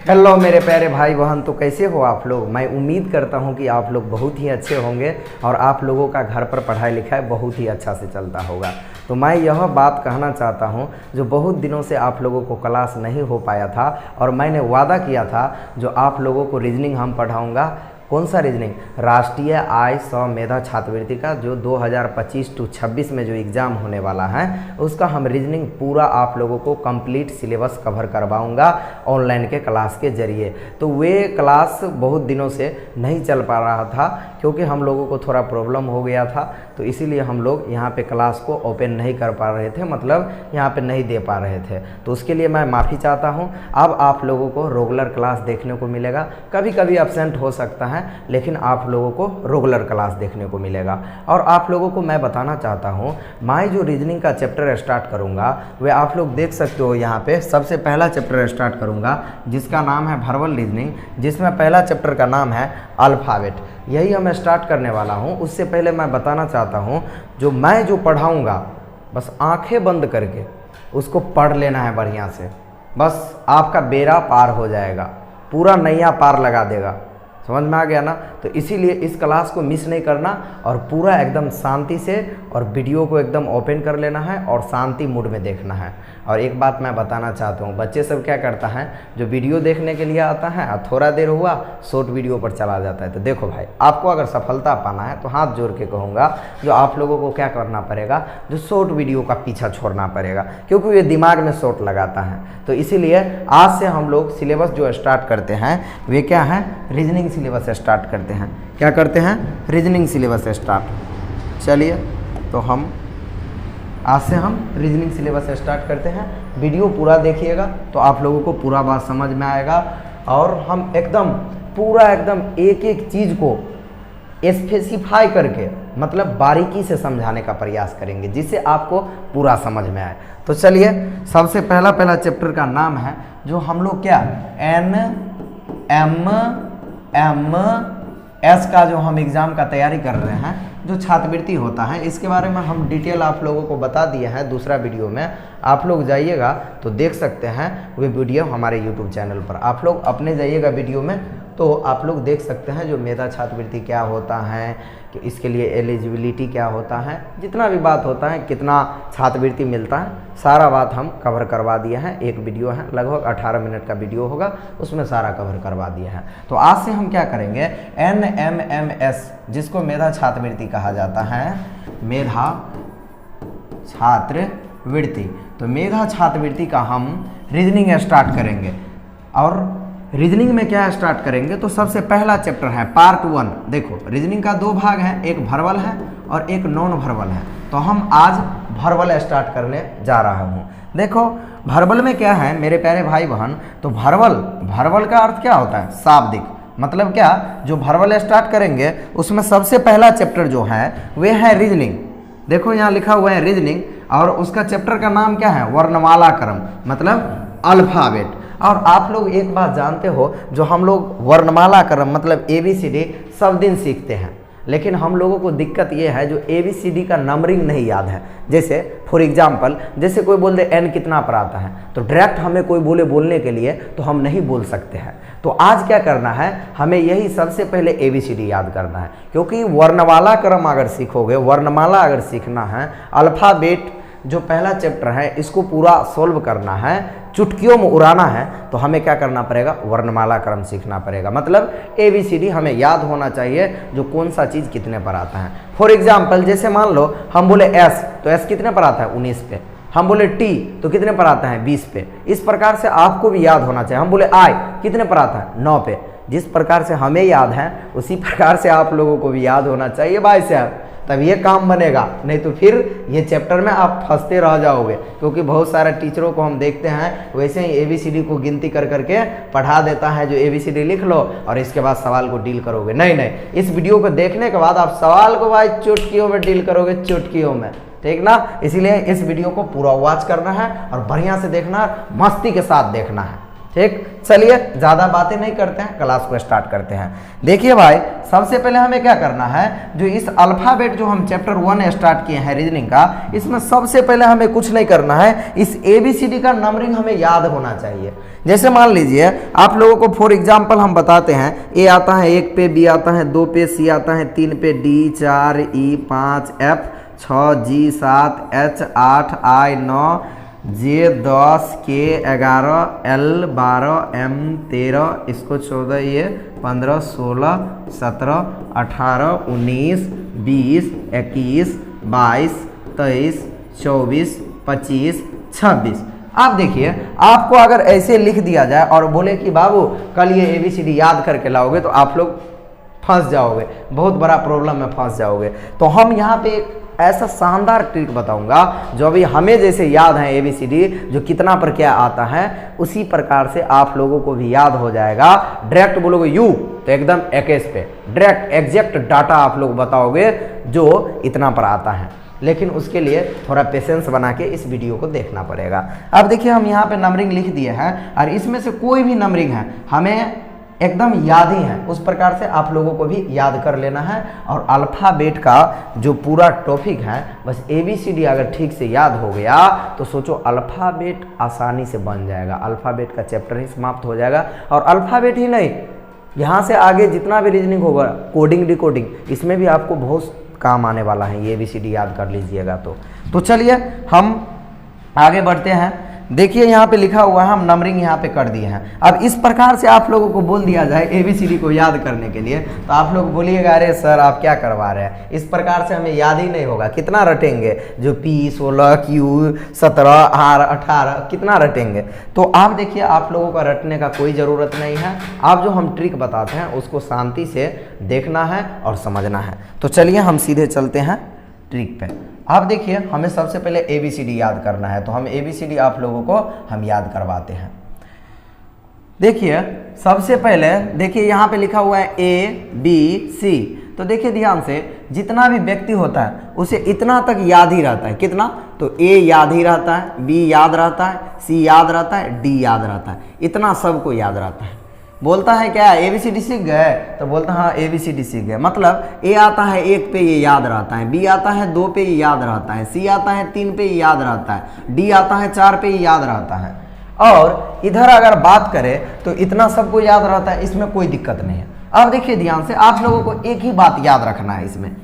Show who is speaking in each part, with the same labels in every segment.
Speaker 1: Hello मेरे प्यारे भाई बहन, तो कैसे हो आप लोग। मैं उम्मीद करता हूं कि आप लोग बहुत ही अच्छे होंगे और आप लोगों का घर पर पढ़ाई लिखाई बहुत ही अच्छा से चलता होगा। तो मैं यह बात कहना चाहता हूं, जो बहुत दिनों से आप लोगों को क्लास नहीं हो पाया था और मैंने वादा किया था जो आप लोगों को रीजनिंग हम पढ़ाऊँगा। कौन सा रीजनिंग? राष्ट्रीय आय सह मेधा छात्रवृत्ति का जो 2025 टू 26 में जो एग्ज़ाम होने वाला है उसका हम रीजनिंग पूरा आप लोगों को कंप्लीट सिलेबस कवर करवाऊंगा ऑनलाइन के क्लास के जरिए। तो वे क्लास बहुत दिनों से नहीं चल पा रहा था क्योंकि हम लोगों को थोड़ा प्रॉब्लम हो गया था, तो इसीलिए हम लोग यहाँ पे क्लास को ओपन नहीं कर पा रहे थे, मतलब यहाँ पे नहीं दे पा रहे थे। तो उसके लिए मैं माफ़ी चाहता हूँ। अब आप लोगों को रेगुलर क्लास देखने को मिलेगा। कभी कभी एब्सेंट हो सकता है लेकिन आप लोगों को रेगुलर क्लास देखने को मिलेगा। और आप लोगों को मैं बताना चाहता हूँ, मैं जो रीजनिंग का चैप्टर स्टार्ट करूँगा वे आप लोग देख सकते हो। यहाँ पे सबसे पहला चैप्टर स्टार्ट करूँगा जिसका नाम है वर्बल रीजनिंग, जिसमें पहला चैप्टर का नाम है अल्फ़ाबेट। यही हम स्टार्ट करने वाला हूँ। उससे पहले मैं बताना चाहता हूँ, जो मैं जो पढ़ाऊँगा बस आंखें बंद करके उसको पढ़ लेना है बढ़िया से, बस आपका बेड़ा पार हो जाएगा, पूरा नैया पार लगा देगा। समझ में आ गया ना? तो इसीलिए इस क्लास को मिस नहीं करना और पूरा एकदम शांति से और वीडियो को एकदम ओपन कर लेना है और शांति मूड में देखना है। और एक बात मैं बताना चाहता हूँ, बच्चे सब क्या करता है, जो वीडियो देखने के लिए आता है और थोड़ा देर हुआ शॉर्ट वीडियो पर चला जाता है। तो देखो भाई, आपको अगर सफलता पाना है तो हाथ जोड़ के कहूँगा जो आप लोगों को क्या करना पड़ेगा, जो शॉर्ट वीडियो का पीछा छोड़ना पड़ेगा, क्योंकि ये दिमाग में शॉर्ट लगाता है। तो इसीलिए आज से हम लोग सिलेबस जो स्टार्ट करते हैं वे क्या है, रीजनिंग सिलेबस स्टार्ट करते हैं। क्या करते हैं? Reasoning syllabus start. चलिए तो हम आज से हम रीजनिंग सिलेबस स्टार्ट करते हैं। वीडियो पूरा देखिएगा तो आप लोगों को पूरा बात समझ में आएगा और हम एकदम पूरा एकदम एक एक चीज़ को स्पेसिफाई करके मतलब बारीकी से समझाने का प्रयास करेंगे जिससे आपको पूरा समझ में आए। तो चलिए, सबसे पहला चैप्टर का नाम है जो हम लोग क्या NMMS का जो हम एग्ज़ाम का तैयारी कर रहे हैं, जो छात्रवृत्ति होता है, इसके बारे में हम डिटेल आप लोगों को बता दिए हैं दूसरा वीडियो में। आप लोग जाइएगा तो देख सकते हैं वे वीडियो हमारे YouTube चैनल पर। आप लोग अपने जाइएगा वीडियो में तो आप लोग देख सकते हैं जो मेधा छात्रवृत्ति क्या होता है, कि इसके लिए एलिजिबिलिटी क्या होता है, जितना भी बात होता है, कितना छात्रवृत्ति मिलता है, सारा बात हम कवर करवा दिए हैं। एक वीडियो है, लगभग 18 मिनट का वीडियो होगा, उसमें सारा कवर करवा दिए हैं। तो आज से हम क्या करेंगे, NMMS जिसको मेधा छात्रवृत्ति कहा जाता है, मेधा छात्रवृत्ति। तो मेधा छात्रवृत्ति का हम रीजनिंग स्टार्ट करेंगे। और रीजनिंग में क्या स्टार्ट करेंगे, तो सबसे पहला चैप्टर है पार्ट 1। देखो, रीजनिंग का दो भाग है, एक वर्बल है और एक नॉन वर्बल है। तो हम आज वर्बल स्टार्ट करने जा रहा हूँ। देखो वर्बल में क्या है मेरे प्यारे भाई बहन, तो वर्बल का अर्थ क्या होता है, शाब्दिक। मतलब क्या, जो वर्बल स्टार्ट करेंगे उसमें सबसे पहला चैप्टर जो है वे है रीजनिंग। देखो यहाँ लिखा हुआ है रीजनिंग और उसका चैप्टर का नाम क्या है, वर्णमाला क्रम, मतलब अल्फ़ाबेट। और आप लोग एक बात जानते हो, जो हम लोग वर्णमाला क्रम मतलब ABCD सब दिन सीखते हैं, लेकिन हम लोगों को दिक्कत ये है जो ABCD का नंबरिंग नहीं याद है। जैसे फॉर एग्जांपल, जैसे कोई बोल दे n कितना पर आता है, तो डायरेक्ट हमें कोई बोलने के लिए तो हम नहीं बोल सकते हैं। तो आज क्या करना है, हमें यही सबसे पहले ABCD याद करना है, क्योंकि वर्णमाला क्रम अगर सीखोगे, वर्णमाला अगर सीखना है, अल्फ़ाबेट जो पहला चैप्टर है इसको पूरा सोल्व करना है, चुटकियों में उड़ाना है, तो हमें क्या करना पड़ेगा, वर्णमाला क्रम सीखना पड़ेगा। मतलब ABCD हमें याद होना चाहिए, जो कौन सा चीज़ कितने पर आता है। फॉर एग्जाम्पल, जैसे मान लो हम बोले S, तो S कितने पर आता है, 19 पे। हम बोले T तो कितने पर आता है, 20 पे। इस प्रकार से आपको भी याद होना चाहिए। हम बोले I कितने पर आता है, 9 पे। जिस प्रकार से हमें याद है उसी प्रकार से आप लोगों को भी याद होना चाहिए भाई साहब, तब ये काम बनेगा। नहीं तो फिर ये चैप्टर में आप फंसते रह जाओगे, क्योंकि बहुत सारे टीचरों को हम देखते हैं वैसे ही ABCD को गिनती कर करके पढ़ा देता है, जो ABCD लिख लो और इसके बाद सवाल को डील करोगे। नहीं, इस वीडियो को देखने के बाद आप सवाल को भाई चुटकियों में डील करोगे, चुटकियों में, ठीक ना। इसीलिए इस वीडियो को पूरा वॉच करना है और बढ़िया से देखना है, मस्ती के साथ देखना है, ठीक, चलिए ज़्यादा बातें नहीं करते हैं, क्लास को स्टार्ट करते हैं। देखिए भाई, सबसे पहले हमें क्या करना है, जो इस अल्फ़ाबेट जो हम चैप्टर 1 स्टार्ट किए हैं रीजनिंग का, इसमें सबसे पहले हमें कुछ नहीं करना है, इस ABCD का नंबरिंग हमें याद होना चाहिए। जैसे मान लीजिए आप लोगों को फॉर एग्जांपल हम बताते हैं, A आता है 1 पे, B आता है 2 पे, C आता है 3 पे, D 4, E 5, F 6, G 7, H 8, I 9, J 10, K 11, L 12, M 13, इसको 14, ये 15, 16, 17, 18, 19, 20, 21, 22, 23, 24, 25, 26। आप देखिए, आपको अगर ऐसे लिख दिया जाए और बोले कि बाबू कल ये ABCD याद करके लाओगे, तो आप लोग फंस जाओगे, बहुत बड़ा प्रॉब्लम में फंस जाओगे। तो हम यहाँ पे एक ऐसा शानदार ट्रिक बताऊंगा जो अभी हमें जैसे याद है ABCD, जो कितना पर क्या आता है, उसी प्रकार से आप लोगों को भी याद हो जाएगा। डायरेक्ट बोलोगे यू तो एकदम 21 पे डायरेक्ट एग्जैक्ट डाटा आप लोग बताओगे जो इतना पर आता है, लेकिन उसके लिए थोड़ा पेशेंस बना के इस वीडियो को देखना पड़ेगा। अब देखिए, हम यहाँ पे नंबरिंग लिख दिए हैं और इसमें से कोई भी नंबरिंग है हमें एकदम याद ही है, उस प्रकार से आप लोगों को भी याद कर लेना है। और अल्फ़ाबेट का जो पूरा टॉपिक है, बस ABCD अगर ठीक से याद हो गया तो सोचो अल्फ़ाबेट आसानी से बन जाएगा, अल्फ़ाबेट का चैप्टर ही समाप्त हो जाएगा। और अल्फ़ाबेट ही नहीं, यहाँ से आगे जितना भी रीजनिंग होगा, कोडिंग डिकोडिंग, इसमें भी आपको बहुत काम आने वाला है, ये ABCD याद कर लीजिएगा। तो चलिए हम आगे बढ़ते हैं। देखिए यहाँ पे लिखा हुआ है, हम नंबरिंग यहाँ पे कर दिए हैं। अब इस प्रकार से आप लोगों को बोल दिया जाए ABCD को याद करने के लिए, तो आप लोग बोलिएगा अरे सर आप क्या करवा रहे हैं, इस प्रकार से हमें याद ही नहीं होगा। कितना रटेंगे, जो P 16, Q 17, R 18, कितना रटेंगे। तो आप देखिए, आप लोगों का रटने का कोई ज़रूरत नहीं है, आप जो हम ट्रिक बताते हैं उसको शांति से देखना है और समझना है। तो चलिए हम सीधे चलते हैं ट्रिक पे। आप देखिए, हमें सबसे पहले ABCD याद करना है, तो हम ABCD आप लोगों को हम याद करवाते हैं। देखिए सबसे पहले, देखिए यहाँ पे लिखा हुआ है ABC, तो देखिए ध्यान से, जितना भी व्यक्ति होता है उसे इतना तक याद ही रहता है। कितना, तो A याद ही रहता है, B याद रहता है, C याद रहता है, D याद रहता है, इतना सबको याद रहता है। बोलता है क्या ABCD सीख गए, तो बोलता है हाँ ABCD सीख गए। मतलब A आता है 1 पे, ये याद रहता है, B आता है 2 पे, ये याद रहता है, C आता है 3 पे, ये याद रहता है, D आता है 4 पे, ये याद रहता है। और इधर अगर बात करें तो इतना सबको याद रहता है, इसमें कोई दिक्कत नहीं है। अब देखिए ध्यान से, आप लोगों को एक ही बात याद रखना है इसमें,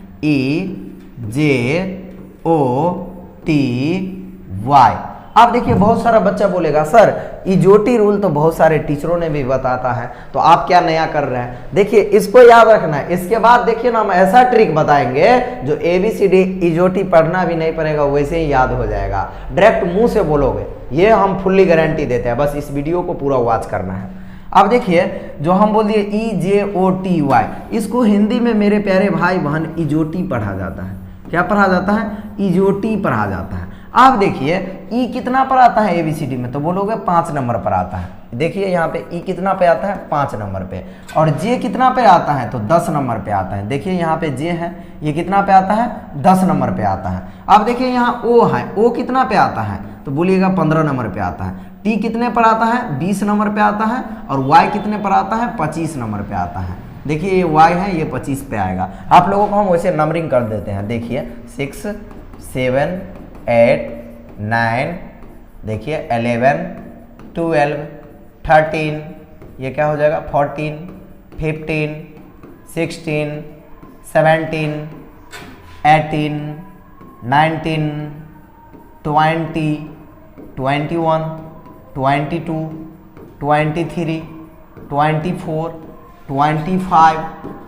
Speaker 1: EJOTY। आप देखिए, बहुत सारा बच्चा बोलेगा सर इजोटी रूल तो बहुत सारे टीचरों ने भी बताता है, तो आप क्या नया कर रहे हैं। देखिए इसको याद रखना है। इसके बाद देखिए ना, हम ऐसा ट्रिक बताएंगे जो ABCD इजोटी पढ़ना भी नहीं पड़ेगा, वैसे ही याद हो जाएगा, डायरेक्ट मुंह से बोलोगे, ये हम फुल्ली गारंटी देते हैं। बस इस वीडियो को पूरा वॉच करना है। अब देखिए, जो हम बोल दिए EJOTY, इसको हिंदी में मेरे प्यारे भाई बहन इजोटी पढ़ा जाता है। क्या पढ़ा जाता है, इजोटी पढ़ा जाता है। आप देखिए ई कितना पर आता है ABCD में, तो बोलोगे 5 नंबर पर आता है। देखिए यहाँ पे ई कितना पे आता है, 5 नंबर पे। और जे कितना पे आता है, तो 10 नंबर पे आता है। देखिए यहाँ पे जे है, ये कितना पे आता है, 10 नंबर पे आता है। अब देखिए यहाँ ओ है, ओ कितना पे आता है, तो बोलिएगा 15 नंबर पे आता है। टी कितने पर आता है, 20 नंबर पे आता है। और वाई कितने पर आता है, 25 नंबर पे आता है। देखिए ये वाई है, ये 25 पे आएगा। आप लोगों को हम वैसे नंबरिंग कर देते हैं। देखिए 6, 7, 8, 9, देखिए 11, 12, 13, ये क्या हो जाएगा 14, 15, 16, 17, 18, 19, 20, 21, 22, 23, 24, 25,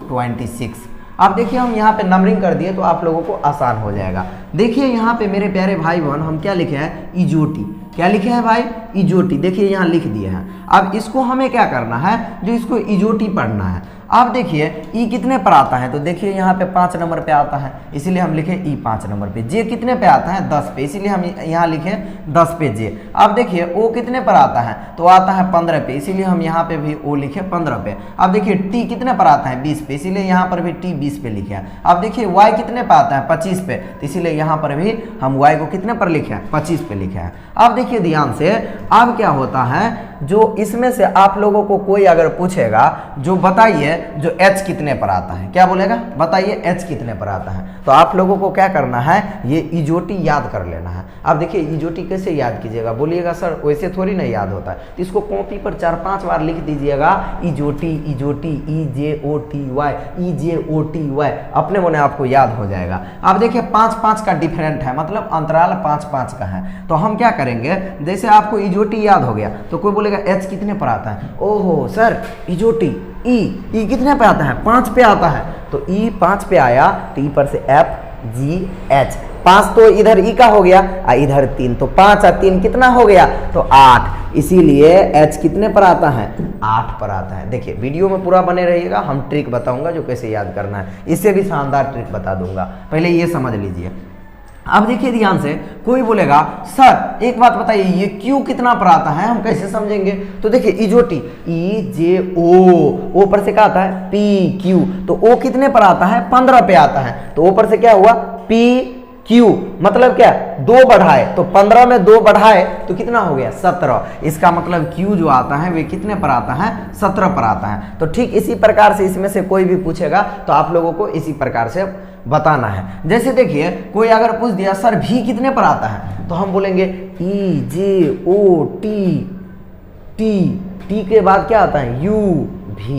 Speaker 1: 26। अब देखिए हम यहाँ पे नंबरिंग कर दिए तो आप लोगों को आसान हो जाएगा। देखिए यहाँ पे मेरे प्यारे भाई बहन, हम क्या लिखे हैं, इजोटी। क्या लिखे हैं भाई, इजोटी। देखिए यहाँ लिख दिए हैं। अब इसको हमें क्या करना है, जो इसको इजोटी पढ़ना है। अब देखिए ई कितने पर आता है, तो देखिए यहाँ पे 5 नंबर पे आता है, इसीलिए हम लिखे ई 5 नंबर पे। जे कितने पे आता है, 10 पे, इसीलिए हम यहाँ लिखे 10 पे जे। अब देखिए ओ कितने पर आता है, तो आता है 15 पे, इसीलिए हम यहाँ पे भी ओ लिखे 15 पे। अब देखिए टी कितने पर आता है, 20 पे, इसीलिए यहाँ पर भी टी 20 पे लिखे हैं। अब देखिए वाई कितने पर आता है, 25 पे, तो इसीलिए यहाँ पर भी हम वाई को कितने पर लिखे हैं, 25 पे लिखे हैं। अब देखिए ध्यान से, अब क्या होता है, जो इसमें से आप लोगों को कोई अगर पूछेगा जो बताइए जो h कितने पर आता है, क्या बोलेगा, बताइए h कितने पर आता है, तो आप लोगों को क्या करना है, ये इजोटी याद कर लेना है। अब देखिए इजोटी कैसे याद कीजिएगा, बोलिएगा सर वैसे थोड़ी ना याद होता है, तो इसको कॉपी पर 4-5 बार लिख दीजिएगा, इजोटी इजोटी EJOTY EJOTY, अपने मने आपको याद हो जाएगा। अब देखिए 5-5 का डिफरेंट है, मतलब अंतराल 5-5 का है, तो हम क्या करेंगे, जैसे आपको इजोटी याद हो गया तो कोई बोलेगा h कितने पर आता है, ओहो सर इजोटी ई कितने पे आता है, 5 पे आता है, तो ई 5 पे आया तो ई पर से FGH, 5 तो इधर ई का हो गया और इधर 3, तो 5 और 3 कितना हो गया, तो 8, इसीलिए h कितने पर आता है, 8 पर आता है। देखिए वीडियो में पूरा बने रहिएगा, हम ट्रिक बताऊंगा जो कैसे याद करना है, इससे भी शानदार ट्रिक बता दूंगा, पहले ये समझ लीजिए। अब देखिए ध्यान से, कोई बोलेगा सर एक बात बताइए ये Q कितना पर आता है, हम कैसे समझेंगे, तो देखिए इजोटी EJO पर से क्या आता है PQ, तो O कितने पर आता है, 15 पे आता है, तो O पर से क्या हुआ PQ, मतलब क्या 2 बढ़ाए, तो 15 में 2 बढ़ाए तो कितना हो गया 17, इसका मतलब Q जो आता है वे कितने पर आता है, 17 पर आता है। तो ठीक इसी प्रकार से इसमें से कोई भी पूछेगा तो आप लोगों को इसी प्रकार से बताना है। जैसे देखिए कोई अगर पूछ दिया सर V कितने पर आता है, तो हम बोलेंगे EJOT के बाद क्या आता है UV,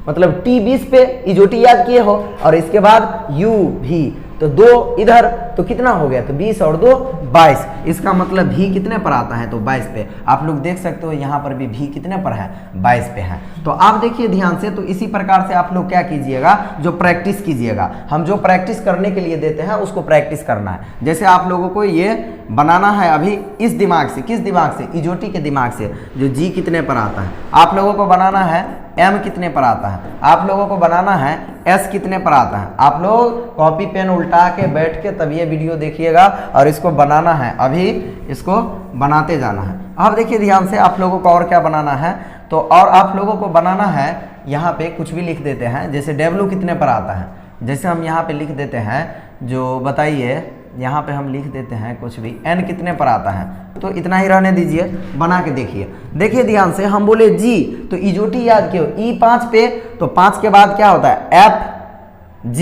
Speaker 1: मतलब T 20 पे इजोटी याद किए हो और इसके बाद UV, तो 2 इधर तो कितना हो गया, तो 20 और 2 22, इसका मतलब V कितने पर आता है, तो 22 पे। आप लोग देख सकते हो यहाँ पर भी V कितने पर है, 22 पे है। तो आप देखिए ध्यान से, तो इसी प्रकार से आप लोग क्या कीजिएगा, जो प्रैक्टिस कीजिएगा, हम जो प्रैक्टिस करने के लिए देते हैं उसको प्रैक्टिस करना है। जैसे आप लोगों को ये बनाना है अभी इस दिमाग से, किस दिमाग से, इजोटी के दिमाग से, जो G कितने पर आता है, आप लोगों को बनाना है M कितने पर आता है, आप लोगों को बनाना है S कितने पर आता है। आप लोग कॉपी पेन उल्टा के बैठ के तब ये वीडियो देखिएगा और इसको बनाना है, अभी इसको बनाते जाना है। अब देखिए ध्यान से, आप लोगों को और क्या बनाना है, तो और आप लोगों को बनाना है, यहाँ पे कुछ भी लिख देते हैं, जैसे W कितने पर आता है, जैसे हम यहाँ पे लिख देते हैं, जो बताइए यहाँ पे हम लिख देते हैं कुछ भी, N कितने पर आता है, तो इतना ही रहने दीजिए, बना के देखिए। देखिए ध्यान से, हम बोले G तो इजोटी याद किया, E 5 पे, तो 5 के बाद क्या होता है FG,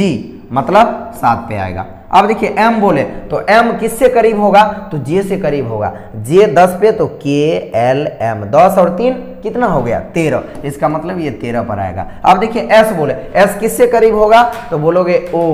Speaker 1: मतलब 7 पे आएगा। अब देखिए M बोले तो M किससे करीब होगा, तो J से करीब होगा, J 10 पे, तो KLM 10 और 3 कितना हो गया 13, इसका मतलब ये 13 पर आएगा। अब देखिए S बोले, S किससे करीब होगा, तो बोलोगे O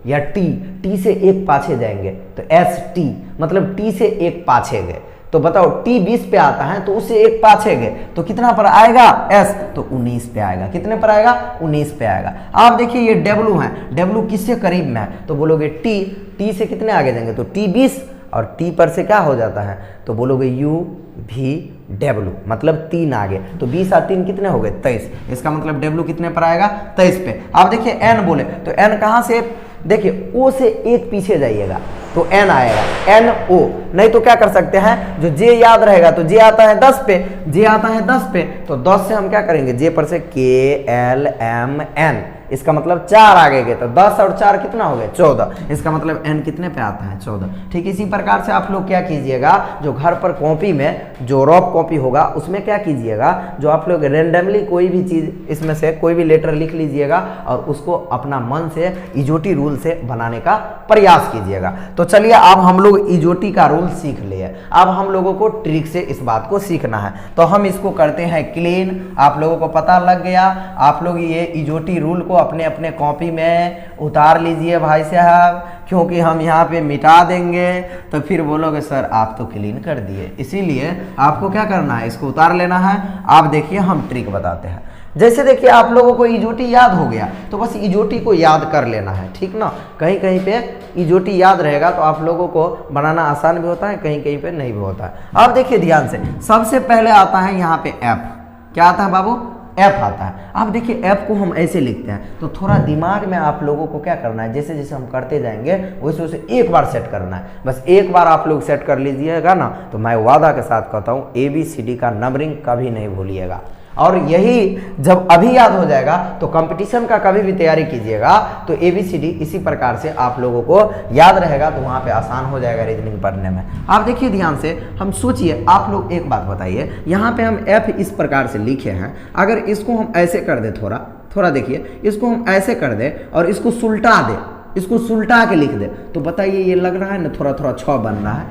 Speaker 1: या T से एक पाछे जाएंगे, तो ST, मतलब T से एक पाछे गए, तो बताओ T 20 पे आता है तो उससे एक पाछे गए तो कितना पर आएगा S, तो 19 पे आएगा, कितने पर आएगा 19 पे आएगा। आप देखिए ये W है, W किससे करीब में है, तो बोलोगे T से कितने आगे जाएंगे, तो T 20 और T पर से क्या हो जाता है, तो बोलोगे UVW, मतलब 3 आगे, तो 20 और 3 कितने हो गए 23, इसका मतलब W कितने पर आएगा 23 पे। आप देखिए N बोले तो N कहाँ से, देखिए O से एक पीछे जाइएगा तो N आएगा, NO, नहीं तो क्या कर सकते हैं, जो J याद रहेगा तो J आता है 10 पे, J आता है 10 पे, तो 10 से हम क्या करेंगे, J पर से KLMN, इसका मतलब 4 आगे गए, तो 10 और 4 कितना हो गया 14, इसका मतलब N कितने पे आता है 14। ठीक इसी प्रकार से आप लोग क्या कीजिएगा, जो घर पर कॉपी में जो रफ कॉपी होगा उसमें क्या कीजिएगा, जो आप लोग रेंडमली कोई भी चीज़ इसमें से कोई भी लेटर लिख लीजिएगा और उसको अपना मन से इजोटी रूल से बनाने का प्रयास कीजिएगा। तो चलिए अब हम लोग इजोटी का रूल सीख लिए, अब हम लोगों को ट्रिक से इस बात को सीखना है, तो हम इसको करते हैं क्लीन। आप लोगों को पता लग गया, आप लोग ये इजोटी रूल को अपने अपने कॉपी में उतार लीजिए भाई साहब, क्योंकि हम यहाँ पे मिटा देंगे तो फिर बोलोगे सर आप तो क्लीन कर दिए, इसीलिए आपको क्या करना है, इसको उतार लेना है। आप देखिए हम ट्रिक बताते हैं। जैसे देखिए आप लोगों को इजोटी याद हो गया तो बस इजोटी को याद कर लेना है, ठीक ना, कहीं कहीं पे इजोटी याद रहेगा तो आप लोगों को बनाना आसान भी होता है, कहीं कहीं पे नहीं भी होता है। अब देखिए ध्यान से, सबसे पहले आता है यहाँ पे F, क्या आता है बाबू, F आता है। अब देखिए F को हम ऐसे लिखते हैं, तो थोड़ा दिमाग में आप लोगों को क्या करना है, जैसे जैसे हम करते जाएंगे वैसे वैसे एक बार सेट करना है, बस एक बार आप लोग सेट कर लीजिएगा ना, तो मैं वादा के साथ कहता हूँ ABCD का नंबरिंग कभी नहीं भूलिएगा। और यही जब अभी याद हो जाएगा तो कंपटीशन का कभी भी तैयारी कीजिएगा तो ABCD इसी प्रकार से आप लोगों को याद रहेगा, तो वहाँ पे आसान हो जाएगा रीजनिंग पढ़ने में। आप देखिए ध्यान से, हम सोचिए, आप लोग एक बात बताइए, यहाँ पे हम F इस प्रकार से लिखे हैं, अगर इसको हम ऐसे कर दे, थोड़ा देखिए, इसको हम ऐसे कर दे और इसको सुलटा दे, इसको सुलटा के लिख दे, तो बताइए ये लग रहा है ना थोड़ा थोड़ा 6 बन रहा है।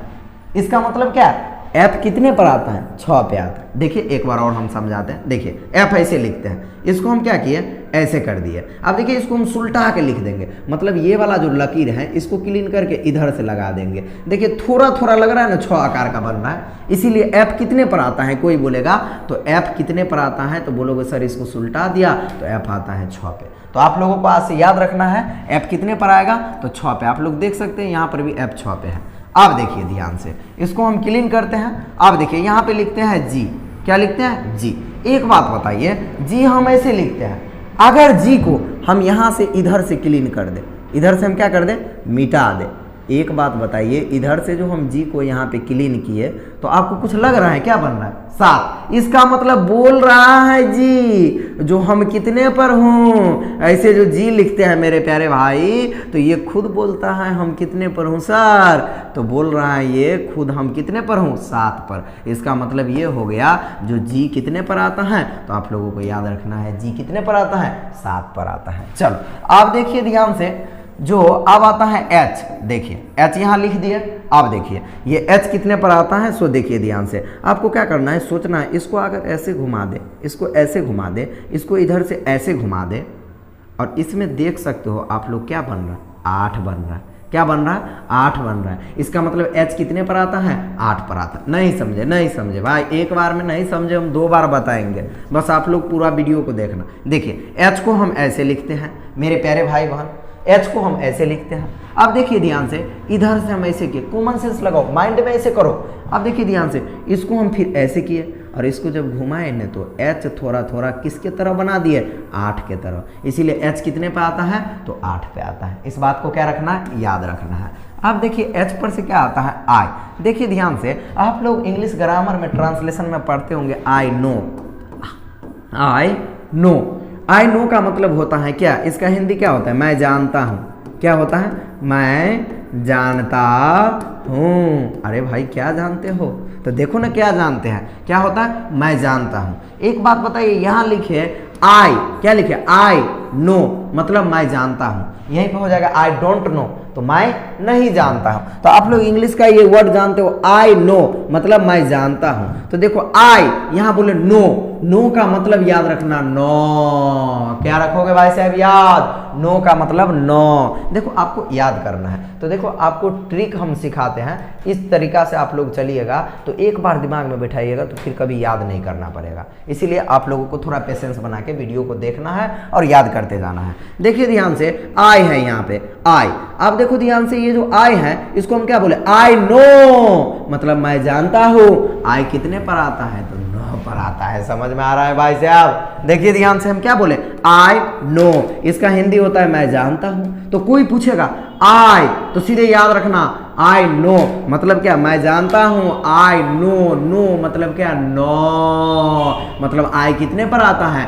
Speaker 1: इसका मतलब क्या है, F कितने पर आता है, 6 पे आता है। देखिए एक बार और हम समझाते हैं, देखिए F ऐसे लिखते हैं, इसको हम क्या किए, ऐसे कर दिए। अब देखिए इसको हम सुलटा के लिख देंगे, मतलब ये वाला जो लकीर है इसको क्लीन करके इधर से लगा देंगे। देखिए थोड़ा थोड़ा लग रहा है ना 6 आकार का बन रहा है, इसीलिए F कितने पर आता है, कोई बोलेगा तो F कितने पर आता है, तो बोलोगे सर इसको सुलटा दिया तो F आता है 6 पे। तो आप लोगों को आज से याद रखना है F कितने पर आएगा, तो 6 पे। आप लोग देख सकते हैं यहाँ पर भी F 6 पे है। अब देखिए ध्यान से, इसको हम क्लीन करते हैं। अब देखिए यहाँ पे लिखते हैं G, क्या लिखते हैं, G। एक बात बताइए, G हम ऐसे लिखते हैं, अगर G को हम यहाँ से इधर से क्लीन कर दे, इधर से हम क्या कर दे, मिटा दे। एक बात बताइए, इधर से जो हम G को यहाँ पे क्लीन किए तो आपको कुछ लग रहा है, क्या बन रहा है, 7। इसका मतलब बोल रहा है G जो हम कितने पर हूँ। ऐसे जो G लिखते हैं मेरे प्यारे भाई, तो ये खुद बोलता है हम कितने पर हूँ सर, तो बोल रहा है ये खुद हम कितने पर हूँ, 7 पर। इसका मतलब ये हो गया जो G कितने पर आता है, तो आप लोगों को याद रखना है G कितने पर आता है, 7 पर आता है। चलो आप देखिए ध्यान से, जो अब आता है H, देखिए H यहाँ लिख दिए। अब देखिए ये H कितने पर आता है, सो देखिए ध्यान से, आपको क्या करना है, सोचना है, इसको अगर ऐसे घुमा दे, इसको ऐसे घुमा दे, इसको इधर से ऐसे घुमा दे, और इसमें देख सकते हो आप लोग क्या बन रहा है, 8 बन रहा है। क्या बन रहा है, 8 बन रहा है। इसका मतलब H कितने पर आता है, 8 पर आता है। नहीं समझे, नहीं समझे भाई, एक बार में नहीं समझे, हम 2 बार बताएंगे, बस आप लोग पूरा वीडियो को देखना। देखिए H को हम ऐसे लिखते हैं मेरे प्यारे भाई बहन, H को हम ऐसे लिखते हैं। अब देखिए ध्यान से, इधर से हम ऐसे किए, कॉमन सेंस लगाओ, माइंड में ऐसे करो। अब देखिए ध्यान से, इसको हम फिर ऐसे किए और इसको जब घुमाए न तो H थोड़ा थोड़ा किसके तरह बना दिए, 8 के तरह। इसीलिए H कितने पे आता है, तो 8 पे आता है। इस बात को क्या रखना है, याद रखना है। अब देखिए H पर से क्या आता है, I। देखिए ध्यान से, आप लोग इंग्लिश ग्रामर में ट्रांसलेशन में पढ़ते होंगे I know, I know. I know का मतलब होता है क्या, इसका हिंदी क्या होता है, मैं जानता हूँ। क्या होता है, मैं जानता हूँ। अरे भाई क्या जानते हो, तो देखो ना क्या जानते हैं, क्या होता है, मैं जानता हूँ। एक बात बताइए, यहाँ लिखे आई, क्या लिखे, आई नो, मतलब मैं जानता हूँ। यहीं पे हो जाएगा आई डोंट नो, तो मैं नहीं जानता हूं। तो आप लोग इंग्लिश का ये वर्ड जानते हो, आई नो मतलब मैं जानता हूं। तो देखो आई, यहां बोले नो, नो का मतलब याद रखना, नो। क्या रखोगे भाई साहब याद, नो का मतलब नो। देखो आपको याद करना है, तो देखो आपको ट्रिक हम सिखाते हैं, इस तरीका से आप लोग चलिएगा तो एक बार दिमाग में बैठाइएगा तो फिर कभी याद नहीं करना पड़ेगा। इसीलिए आप लोगों को थोड़ा पेशेंस बना के वीडियो को देखना है और याद करते जाना है। देखिए ध्यान से, आई है यहाँ पे, आई। अब देखो ध्यान से, ये जो आई है इसको हम क्या बोले, आई नो मतलब मैं जानता हूँ। आई कितने पर आता है, तो 9 पर आता है। समझ में आ रहा है भाई साहब। देखिए ध्यान से, हम क्या बोले, आई नो, इसका हिंदी होता है मैं जानता हूँ। तो कोई पूछेगा आई, तो सीधे याद रखना आई नो मतलब क्या, मैं जानता हूँ। आई नो, नो मतलब क्या, 9 मतलब आई कितने पर आता है,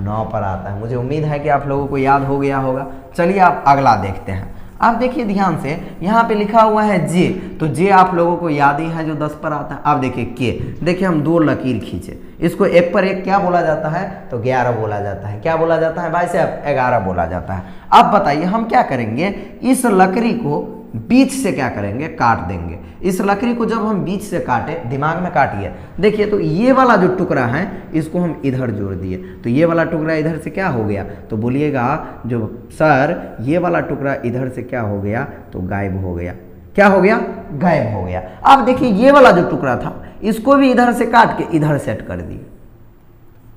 Speaker 1: 9 पर आता है। मुझे उम्मीद है कि आप लोगों को याद हो गया होगा। चलिए आप अगला देखते हैं। आप देखिए ध्यान से, यहाँ पे लिखा हुआ है जे, तो जे आप लोगों को याद ही है जो 10 पर आता है। अब देखिए के, देखिए हम 2 लकीर खींचे, इसको 1 पर 1 क्या बोला जाता है, तो 11 बोला जाता है। क्या बोला जाता है भाई साहब, 11 बोला जाता है। अब बताइए हम क्या करेंगे, इस लकड़ी को बीच से क्या करेंगे, काट देंगे। इस लकड़ी को जब हम बीच से काटे, दिमाग में काटिए, देखिए तो ये वाला जो टुकड़ा है इसको हम इधर जोड़ दिए, तो ये वाला टुकड़ा इधर से क्या हो गया, तो बोलिएगा जो सर ये वाला टुकड़ा इधर से क्या हो गया, तो गायब हो गया। क्या हो गया, गायब हो गया। अब देखिए ये वाला जो टुकड़ा था इसको भी इधर से काट के इधर सेट कर दिए,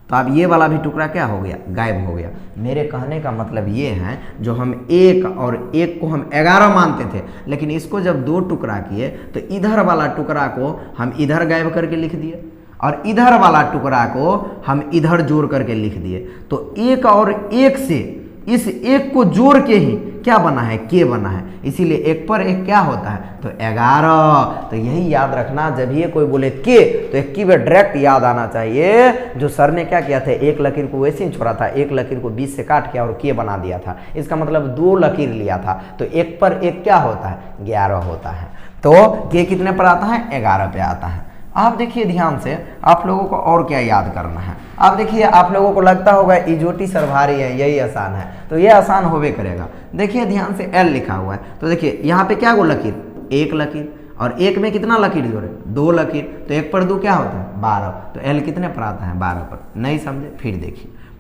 Speaker 1: तो अब ये वाला भी टुकड़ा क्या हो गया, गायब हो गया। मेरे कहने का मतलब ये है, जो हम 1 और 1 को हम 11 मानते थे, लेकिन इसको जब 2 टुकड़ा किए तो इधर वाला टुकड़ा को हम इधर गायब करके लिख दिए और इधर वाला टुकड़ा को हम इधर जोड़ करके लिख दिए। तो 1 और 1 से इस एक को जोड़ के ही क्या बना है, के बना है, इसीलिए एक पर एक क्या होता है, तो 11। तो यही याद रखना, जब ये कोई बोले के तो एक की बार डायरेक्ट याद आना चाहिए, जो सर ने क्या किया था, एक लकीर को वैसे ही छोड़ा था, एक लकीर को 20 से काट के और के बना दिया था, इसका मतलब 2 लकीर लिया था, तो एक पर एक क्या होता है, 11 होता है। तो के कितने पर आता है, 11 पे आता है। आप देखिए ध्यान से, आप लोगों को और क्या याद करना है। आप देखिए, आप लोगों को लगता होगा इजोटी सर भारी है, यही आसान है, तो ये आसान होबे करेगा। देखिए ध्यान से, एल लिखा हुआ है, तो देखिए यहाँ पे क्या गो लकीर, एक लकीर, और एक में कितना लकीर जोड़े, 2 लकीर, तो एक पर 2 क्या होता है, 12। तो एल कितने पर आता है, 12 पर। नहीं समझे, फिर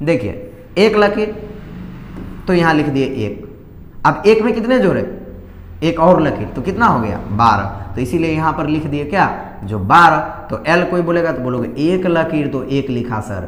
Speaker 1: देखिए एक लकीर, तो यहाँ लिख दिए 1। अब एक में कितने जोड़े, एक और लकीर, तो कितना हो गया, 12। तो इसीलिए यहाँ पर लिख दिए क्या, जो 12। तो एल कोई बोलेगा तो बोलोगे एक लकीर, तो एक लिखा सर,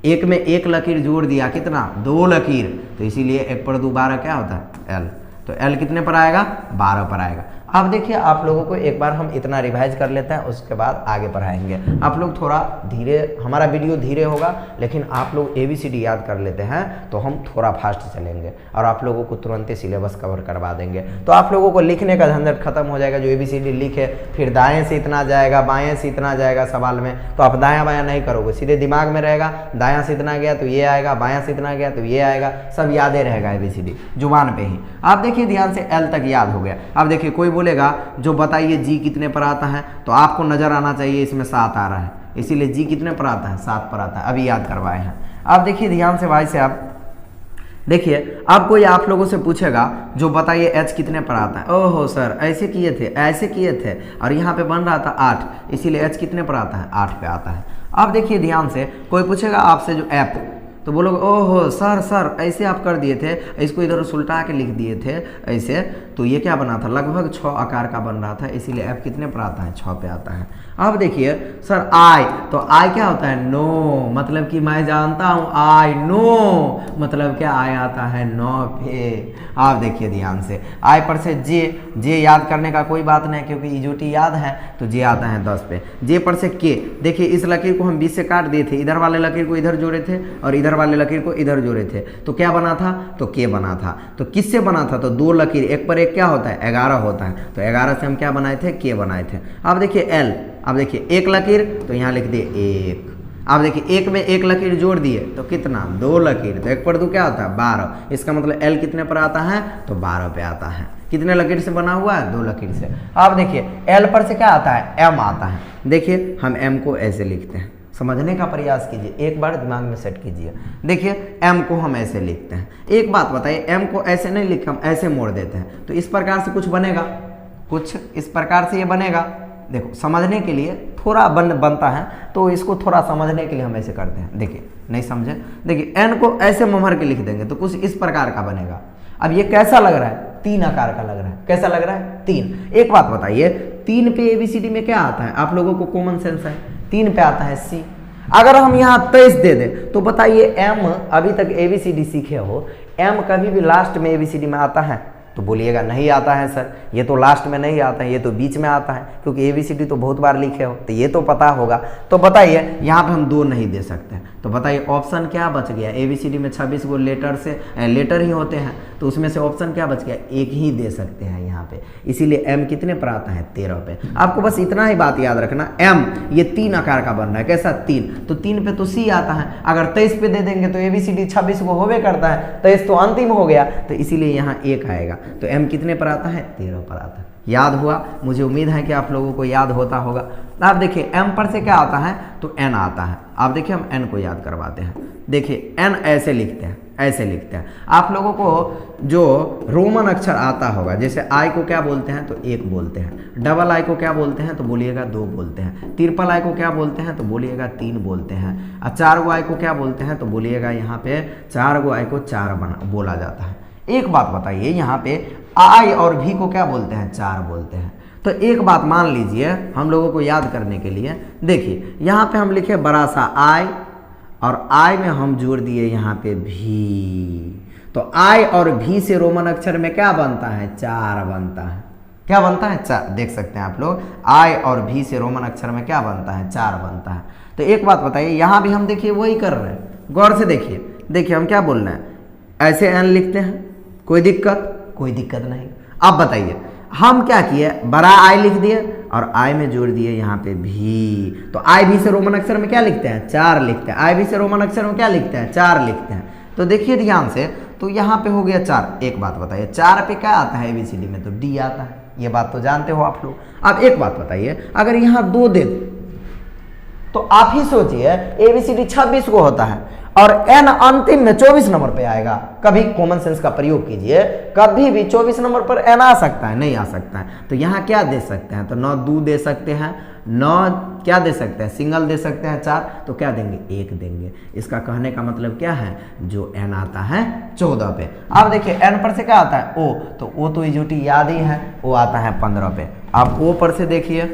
Speaker 1: एक में एक लकीर जोड़ दिया, कितना, 2 लकीर, तो इसीलिए 1 पर 2 12 क्या होता है, एल। तो एल कितने पर आएगा, 12 पर आएगा। अब देखिए, आप लोगों को एक बार हम इतना रिवाइज कर लेते हैं, उसके बाद आगे पढ़ाएंगे। आप लोग थोड़ा धीरे, हमारा वीडियो धीरे होगा, लेकिन आप लोग ABCD याद कर लेते हैं तो हम थोड़ा फास्ट चलेंगे और आप लोगों को तुरंत ही सिलेबस कवर करवा देंगे। तो आप लोगों को लिखने का झंझट खत्म हो जाएगा, जो ABCD लिखे फिर दाएं से इतना जाएगा, बाएं से इतना जाएगा सवाल में, तो आप दायां बायां नहीं करोगे, सीधे दिमाग में रहेगा, दायां से इतना गया तो ये आएगा, बायां से इतना गया तो ये आएगा, सब यादें रहेगा ABCD जुबान पे ही। आप देखिए ध्यान से, एल तक याद हो गया। अब देखिए कोई बोलेगा जो बताइए जी कितने पर आता है, तो आपको नजर आना चाहिए इसमें 7 आ रहा है, इसीलिए जी कितने पर आता है, 7 पर आता है, अभी याद करवाए हैं। आप देखिए ध्यान से भाई से, आप देखिए, अब कोई आप लोगों से पूछेगा जो बताइए एच कितने पर आता है, ओहो सर ऐसे किए थे, ऐसे किए थे, और यहाँ पे बन रहा था 8, इसीलिए एच कितने पर आता है, 8 पे आता है। अब देखिए ध्यान से, कोई पूछेगा आपसे जो एप, तो बोलोगे ओहो सर ऐसे आप कर दिए थे, इसको इधर सुलटा के लिख दिए थे ऐसे, तो ये क्या बना था, लगभग 6 आकार का बन रहा था, इसीलिए एफ कितने पर आता है, 6 पे आता है। अब देखिए सर आई, तो आई क्या होता है, नो, मतलब कि मैं जानता हूँ, आई नो मतलब क्या, आई आता है 9 पे। आप देखिए ध्यान से, आई पर से जे याद करने का कोई बात नहीं, क्योंकि इजोटी याद है, तो जे आता है 10 पे। जे पर से के, देखिए इस लकीर को हम 20 से काट दिए थे, इधर वाले लकीर को इधर जोड़े थे और इधर वाले लकीर को इधर जोड़े थे, तो क्या बना था, तो के बना था। तो किससे बना था, तो 2 लकीर, एक पर एक क्या होता है, 11 होता है, तो 11 से हम क्या बनाए थे, के बनाए थे। अब देखिए एल, अब देखिए एक लकीर, तो यहाँ लिख दिए 1। अब देखिए एक में एक लकीर जोड़ दिए तो कितना, 2 लकीर, तो 1 पर 2 क्या होता है, 12। इसका मतलब एल कितने पर आता है, तो 12 पे आता है। कितने लकीर से बना हुआ है, 2 लकीर से। अब देखिए एल पर से क्या आता है, एम आता है। देखिए हम एम को ऐसे लिखते हैं, समझने का प्रयास कीजिए, एक बार दिमाग में सेट कीजिए। देखिए एम को हम ऐसे लिखते हैं। एक बात बताइए, एम को ऐसे नहीं लिखते, हम ऐसे मोड़ देते हैं, तो इस प्रकार से कुछ बनेगा, कुछ इस प्रकार से ये बनेगा। देखो समझने के लिए थोड़ा बनता है, तो इसको थोड़ा समझने के लिए हम ऐसे करते हैं। देखिए नहीं समझे, देखिए एन को ऐसे ममहर के लिख देंगे तो कुछ इस प्रकार का बनेगा। अब ये कैसा लग रहा है, 3 आकार का लग रहा है, कैसा लग रहा है, 3। एक बात बताइए, 3 पे ABCD में क्या आता है, आप लोगों को कॉमन सेंस है, 3 पे आता है सी। अगर हम यहाँ 23 दे दें तो बताइए एम, अभी तक ABCD सीखे हो, एम कभी भी लास्ट में ABCD में आता है, तो बोलिएगा नहीं आता है सर, ये तो लास्ट में नहीं आता है, ये तो बीच में आता है, क्योंकि ABCD तो बहुत बार लिखे हो, तो ये तो पता होगा। तो बताइए यहाँ पे हम 2 नहीं दे सकते, तो बताइए ऑप्शन क्या बच गया, ABCD में 26 गो लेटर ही होते हैं, तो उसमें से ऑप्शन क्या बच गया, 1 ही दे सकते हैं यहाँ पे, इसीलिए एम कितने पर आता है, 13 पे। आपको बस इतना ही बात याद रखना, एम ये 3 आकार का बन रहा है, कैसा, 3, तो 3 पे तो सी आता है। अगर 23 पे दे देंगे तो ABCD 26 को होवे करता है, 23 तो अंतिम हो गया, तो इसीलिए यहाँ 1 आएगा। तो एम कितने पर आता है, 13 पर आता है। याद हुआ, मुझे उम्मीद है कि आप लोगों को याद होता होगा। आप देखिए एम पर से क्या आता है, तो एन आता है। आप देखिए हम एन को याद करवाते हैं। देखिए एन ऐसे लिखते हैं, ऐसे लिखते हैं। आप लोगों को जो रोमन अक्षर आता होगा, जैसे आई को क्या बोलते हैं, तो 1 बोलते हैं। डबल आई को क्या बोलते हैं, तो बोलिएगा 2 बोलते हैं। ट्रिपल आई को क्या बोलते हैं, तो बोलिएगा 3 बोलते हैं। और 4 गो आई को क्या बोलते हैं, तो बोलिएगा यहाँ पे 4 गो आई को 4 बोला जाता है। एक बात बताइए, यहाँ पे आई और भी को क्या बोलते हैं, 4 बोलते हैं। तो एक बात मान लीजिए हम लोगों को याद करने के लिए, देखिए यहाँ पे हम लिखे बड़ा सा आई, और आई में हम जोड़ दिए यहाँ पे भी, तो आई और भी से रोमन अक्षर में क्या बनता है, 4 बनता है। क्या बनता है, 4। देख सकते हैं आप लोग, आई और भी से रोमन अक्षर में क्या बनता है, 4 बनता है। तो एक बात बताइए, यहाँ भी हम देखिए वही कर रहे हैं, गौर से देखिए। देखिए हम क्या बोल रहे हैं, ऐसे एन लिखते हैं, कोई दिक्कत? कोई दिक्कत नहीं। अब बताइए हम क्या किए, बड़ा आई लिख दिए और आई में जोड़ दिए यहाँ पे भी। तो आई भी से रोमन अक्षर में क्या लिखते हैं? 4 लिखते हैं। आई भी से रोमन अक्षर में क्या लिखते हैं? 4 लिखते हैं। तो देखिए ध्यान से, तो यहाँ पे हो गया 4। एक बात बताइए, 4 पे क्या आता है ABCD में? तो डी आता है। ये बात तो जानते हो आप लोग। अब एक बात बताइए, अगर यहाँ 2 दे तो आप ही सोचिए ABCD 26 को होता है और एन अंतिम में 24 नंबर पे आएगा। कभी कॉमन सेंस का प्रयोग कीजिए, कभी भी 24 नंबर पर एन आ सकता है? नहीं आ सकता है। तो यहाँ क्या दे सकते हैं? तो 9 2 दे सकते हैं, 9 क्या दे सकते हैं? सिंगल दे सकते हैं 4, तो क्या देंगे? 1 देंगे। इसका कहने का मतलब क्या है? जो एन आता है 14 पे। अब देखिए एन पर से क्या आता है? ओ, तो ओ तो इजोटी याद ही है, वो आता है 15 पे। अब ओ पर से देखिए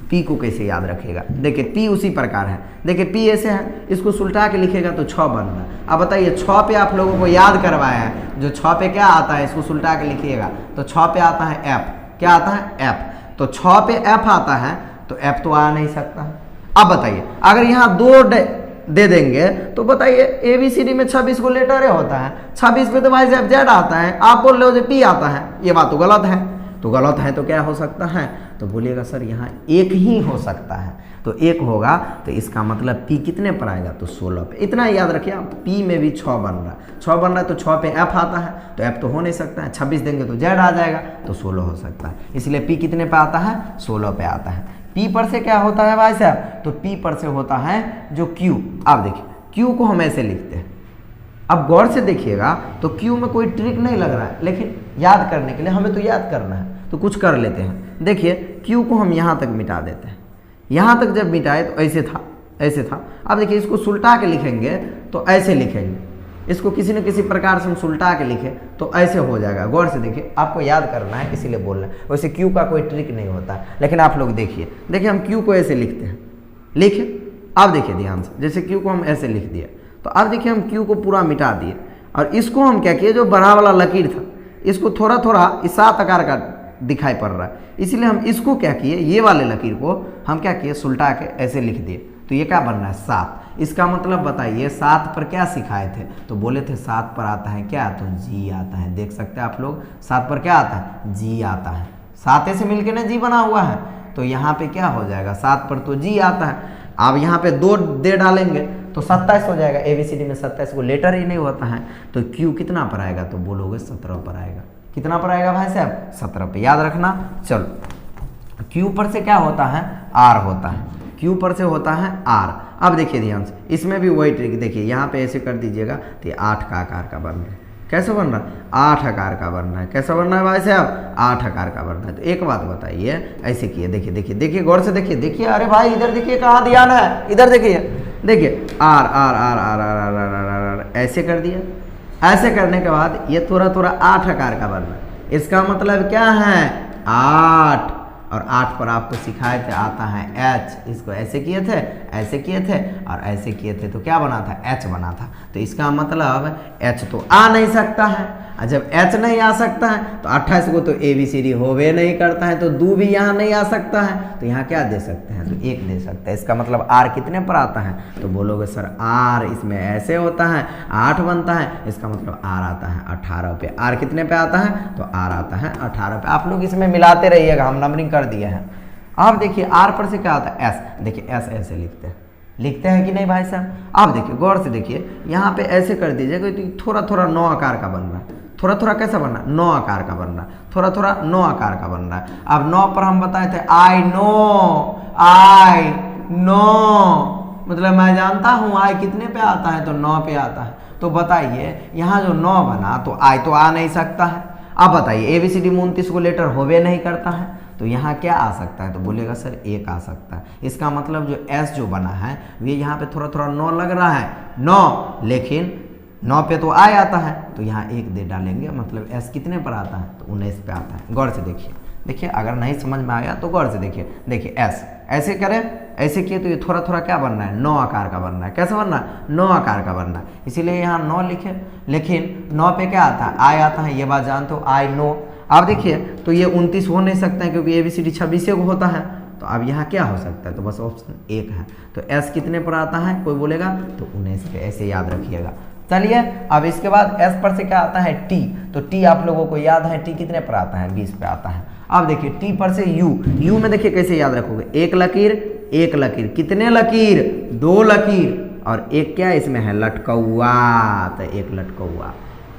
Speaker 1: पी को कैसे याद रखेगा? देखिए पी उसी प्रकार है। देखिए पी ऐसे है, इसको सुलटा के लिखेगा तो 6 बन रहा है। अब बताइए 6 पे आप लोगों को याद करवाया है, जो 6 पे क्या आता है इसको सुलटा के लिखिएगा तो 6 पे आता है एफ। क्या आता है? एफ। तो 6 पे एफ आता है तो एफ तो आ नहीं सकता है। अब बताइए अगर यहाँ 2 दे देंगे तो बताइए ABCD में 26 को लेटर होता है, 26 पे तो भाई साहब जेड आता है, आप बोल रहे हो जो पी आता है। ये बात तो गलत है। तो गलत है तो क्या हो सकता है? तो बोलिएगा सर यहाँ 1 ही हो सकता है। तो 1 होगा तो इसका मतलब P कितने पर आएगा? तो 16 पे। इतना याद रखिए आप, P में भी 6 बन रहा है, 6 बन रहा है तो 6 पे F आता है, तो F तो हो नहीं सकता है। 26 देंगे तो Z आ जाएगा, तो 16 हो सकता है। इसलिए P कितने पे आता है? 16 पे आता है। P पर से क्या होता है भाई साहब? तो P पर से होता है जो Q। आप देखिए Q को हम ऐसे लिखते हैं। अब गौर से देखिएगा तो Q में कोई ट्रिक नहीं लग रहा है, लेकिन याद करने के लिए हमें तो याद करना है, तो कुछ कर लेते हैं। देखिए Q को हम यहाँ तक मिटा देते हैं। यहाँ तक जब मिटाए तो ऐसे था, ऐसे था। अब देखिए इसको सुलटा के लिखेंगे तो ऐसे लिखेंगे, इसको किसी न किसी प्रकार से हम सुलटा के लिखे तो ऐसे हो जाएगा। गौर से देखिए, आपको याद करना है इसीलिए बोल रहे हैं। वैसे Q का कोई ट्रिक नहीं होता, लेकिन आप लोग देखिए, देखिए हम Q को ऐसे लिखते हैं, लिखे। अब देखिए ध्यान से, जैसे Q को हम ऐसे लिख दिए तो अब देखिए हम Q को पूरा मिटा दिए और इसको हम क्या किए, जो बड़ा वाला लकीर था इसको थोड़ा थोड़ा इस 7 आकार का दिखाई पड़ रहा है, इसलिए हम इसको क्या किए, ये वाले लकीर को हम क्या किए, सुलटा के ऐसे लिख दिए। तो ये क्या बन रहा है? 7। इसका मतलब बताइए 7 पर क्या सिखाए थे? तो बोले थे 7 पर आता है क्या? तो जी आता है। देख सकते हैं आप लोग, 7 पर क्या आता है? जी आता है। 7 से मिलकर ना जी बना हुआ है, तो यहाँ पे क्या हो जाएगा? 7 पर तो जी आता है। अब यहाँ पे 2 दे डालेंगे तो 27 हो जाएगा। ABCD में 27 को लेटर ही नहीं होता है, तो Q कितना पर आएगा? तो बोलोगे 17 पर आएगा। कितना पर आएगा भाई साहब? 17 पे। याद रखना। चलो Q पर से क्या होता है? R होता है। Q पर से होता है R। अब देखिए ध्यान से, इसमें भी वही ट्रिक देखिए, यहाँ पे ऐसे कर दीजिएगा तो ये 8 का आकार का बन रहा है। कैसे बन रहा है? 8 आकार का बन रहा है। कैसा बन रहा है भाई साहब? 8 आकार का बन रहा है। तो एक बात बताइए, ऐसे किए, देखिए देखिए देखिए, गौर से देखिए, देखिए, अरे भाई इधर देखिए, कहाँ ध्यान है, इधर देखिए, देखिए R R R R R R R R R ऐसे कर दिया। ऐसे करने के बाद ये थोड़ा थोड़ा 8 आकार का बन रहा है। इसका मतलब क्या है? 8। और 8 पर आपको सिखाए थे आता है H। इसको ऐसे किए थे, ऐसे किए थे और ऐसे किए थे, तो क्या बना था? H बना था। तो इसका मतलब H तो आ नहीं सकता है, और जब H नहीं आ सकता है तो 28 को तो ABCD होवे नहीं करता है, तो 2 भी यहाँ नहीं आ सकता है, तो यहाँ क्या दे सकते हैं? तो 1 दे सकते हैं। इसका मतलब R कितने पर आता है? तो बोलोगे सर R इसमें ऐसे होता है, 8 बनता है, इसका मतलब R आता है 18 पे। R कितने पे आता है? तो R आता है 18 पे। आप लोग इसमें मिलाते रहिएगा, हम नंबरिंग कर दिए हैं। अब देखिए R पर से क्या आता है? S। देखिए S ऐसे लिखते हैं कि नहीं भाई साहब? आप देखिए गौर से देखिए, यहाँ पे ऐसे कर दीजिएगा तो थोड़ा थोड़ा 9 आकार का बन रहा है। थोड़ा थोड़ा कैसा बन रहा है? 9 आकार का बन रहा है। थोड़ा थोड़ा 9 आकार का बन रहा है। अब 9 पर हम बताए थे आई नो, मतलब मैं जानता हूँ आई कितने पे आता है? तो 9 पे आता है। तो बताइए यहाँ जो 9 बना तो आई तो आ नहीं सकता है। अब बताइए ABCD में 29 को लेटर होवे नहीं करता है, तो यहाँ क्या आ सकता है? तो बोलेगा सर 1 आ सकता है। इसका मतलब जो S जो बना है ये यहाँ पे थोड़ा थोड़ा 9 लग रहा है, 9, लेकिन 9 पे तो आ आता है, तो यहाँ 1 दे डालेंगे, मतलब S कितने पर आता है? तो 19 पे आता है। गौर से देखिए, देखिए अगर नहीं समझ में आया तो गौर से देखिए, देखिए S ऐसे करें, ऐसे किए तो ये थोड़ा थोड़ा क्या बन रहा है? 9 आकार का बन रहा है। कैसे बन रहा है? 9 आकार का बन रहा है। इसीलिए यहाँ 9 लिखे, लेकिन 9 पे क्या आता है? आई आता है। ये बात जानते हो, आई नो। अब देखिए तो ये 29 हो नहीं सकता है, क्योंकि ABCD 26 को होता है। तो अब यहाँ क्या हो सकता है? तो बस ऑप्शन 1 है। तो S कितने पर आता है? कोई बोलेगा तो 19 पे। ऐसे याद रखिएगा। चलिए अब इसके बाद एस पर से क्या आता है टी, तो टी आप लोगों को याद है टी कितने पर आता है 20 पे आता है। अब देखिए टी पर से यू, यू में देखिए कैसे याद रखोगे, एक लकीर, कितने लकीर 2 लकीर, और एक क्या इसमें है लटकौआ, तो एक लटकौआ,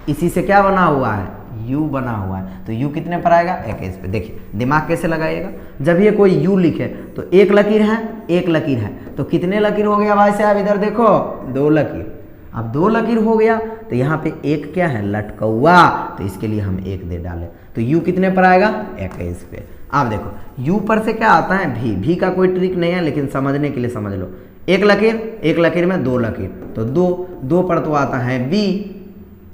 Speaker 1: इसी से क्या बना हुआ है यू बना हुआ है, तो यू कितने पर आएगा 21 पे। देखिए दिमाग कैसे लगाइएगा, जब ये कोई यू लिखे तो एक लकीर है, तो कितने लकीर हो गया भाई साहब, इधर देखो 2 लकीर। अब 2 लकीर हो गया तो यहाँ पे एक क्या है लटकौआ, तो इसके लिए हम 1 दे डालें, तो यू कितने पर आएगा 21 पे। आप देखो यू पर से क्या आता है भी का कोई ट्रिक नहीं है, लेकिन समझने के लिए समझ लो, एक लकीर में 2 लकीर, तो 2 पर तो आता है बी,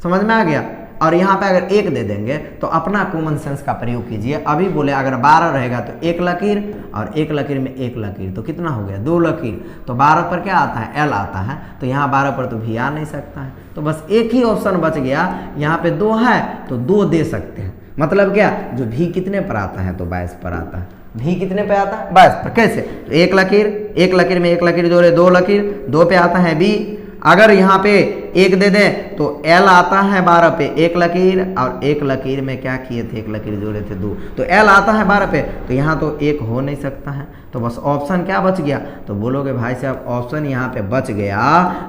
Speaker 1: समझ में आ गया। और यहाँ पे अगर 1 दे देंगे तो अपना कॉमन सेंस का प्रयोग कीजिए। अभी बोले अगर 12 रहेगा तो 1 लकीर, और 1 लकीर में 1 लकीर, तो कितना हो गया 2 लकीर, तो 12 पर क्या आता है एल आता है, तो यहाँ 12 पर तो भी आ नहीं सकता है, तो बस एक ही ऑप्शन बच गया, यहाँ पे 2 है तो 2 दे सकते हैं। मतलब क्या, जो भी कितने पर आता है तो 22 पर आता है, भी कितने पे आता है 22 पर। कैसे, तो एक लकीर में 1 लकीर जोड़े 2 लकीर, 2 पे आता है बी, अगर यहाँ पे 1 दे दें तो एल आता है 12 पे 1 लकीर, और 1 लकीर में क्या किए थे 1 लकीर जोड़े थे 2, तो एल आता है 12 पे, तो यहाँ तो 1 हो नहीं सकता है, तो बस ऑप्शन क्या बच गया, तो बोलोगे भाई साहब ऑप्शन यहाँ पे बच गया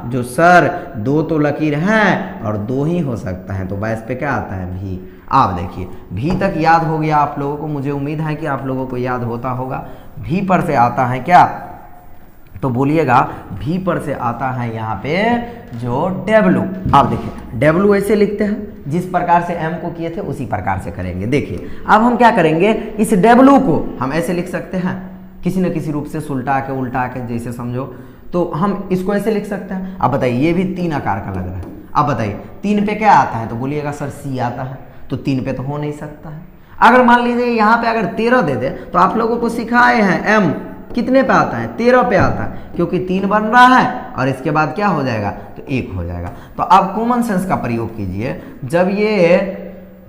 Speaker 1: जो सर 2 तो लकीर हैं और 2 ही हो सकता है, तो 22 पे क्या आता है भी। आप देखिए भी तक याद हो गया आप लोगों को, मुझे उम्मीद है कि आप लोगों को याद होता होगा। भी पर से आता है क्या, तो बोलिएगा भी पर से आता है यहाँ पे जो डब्लू। आप देखिए डब्लू ऐसे लिखते हैं, जिस प्रकार से एम को किए थे उसी प्रकार से करेंगे। देखिए अब हम क्या करेंगे, इस डब्लू को हम ऐसे लिख सकते हैं, किसी न किसी रूप से सुलटा के उल्टा के जैसे समझो, तो हम इसको ऐसे लिख सकते हैं। अब बताइए ये भी 3 आकार का लग रहा है, अब बताइए 3 पे क्या आता है, तो बोलिएगा सर सी आता है, तो 3 पे तो हो नहीं सकता है। अगर मान लीजिए यहाँ पे अगर 13 दे दे, तो आप लोगों को सिखाए हैं एम कितने पे आता है 13 पे आता है, क्योंकि 3 बन रहा है और इसके बाद क्या हो जाएगा तो 1 हो जाएगा। तो आप कॉमन सेंस का प्रयोग कीजिए, जब ये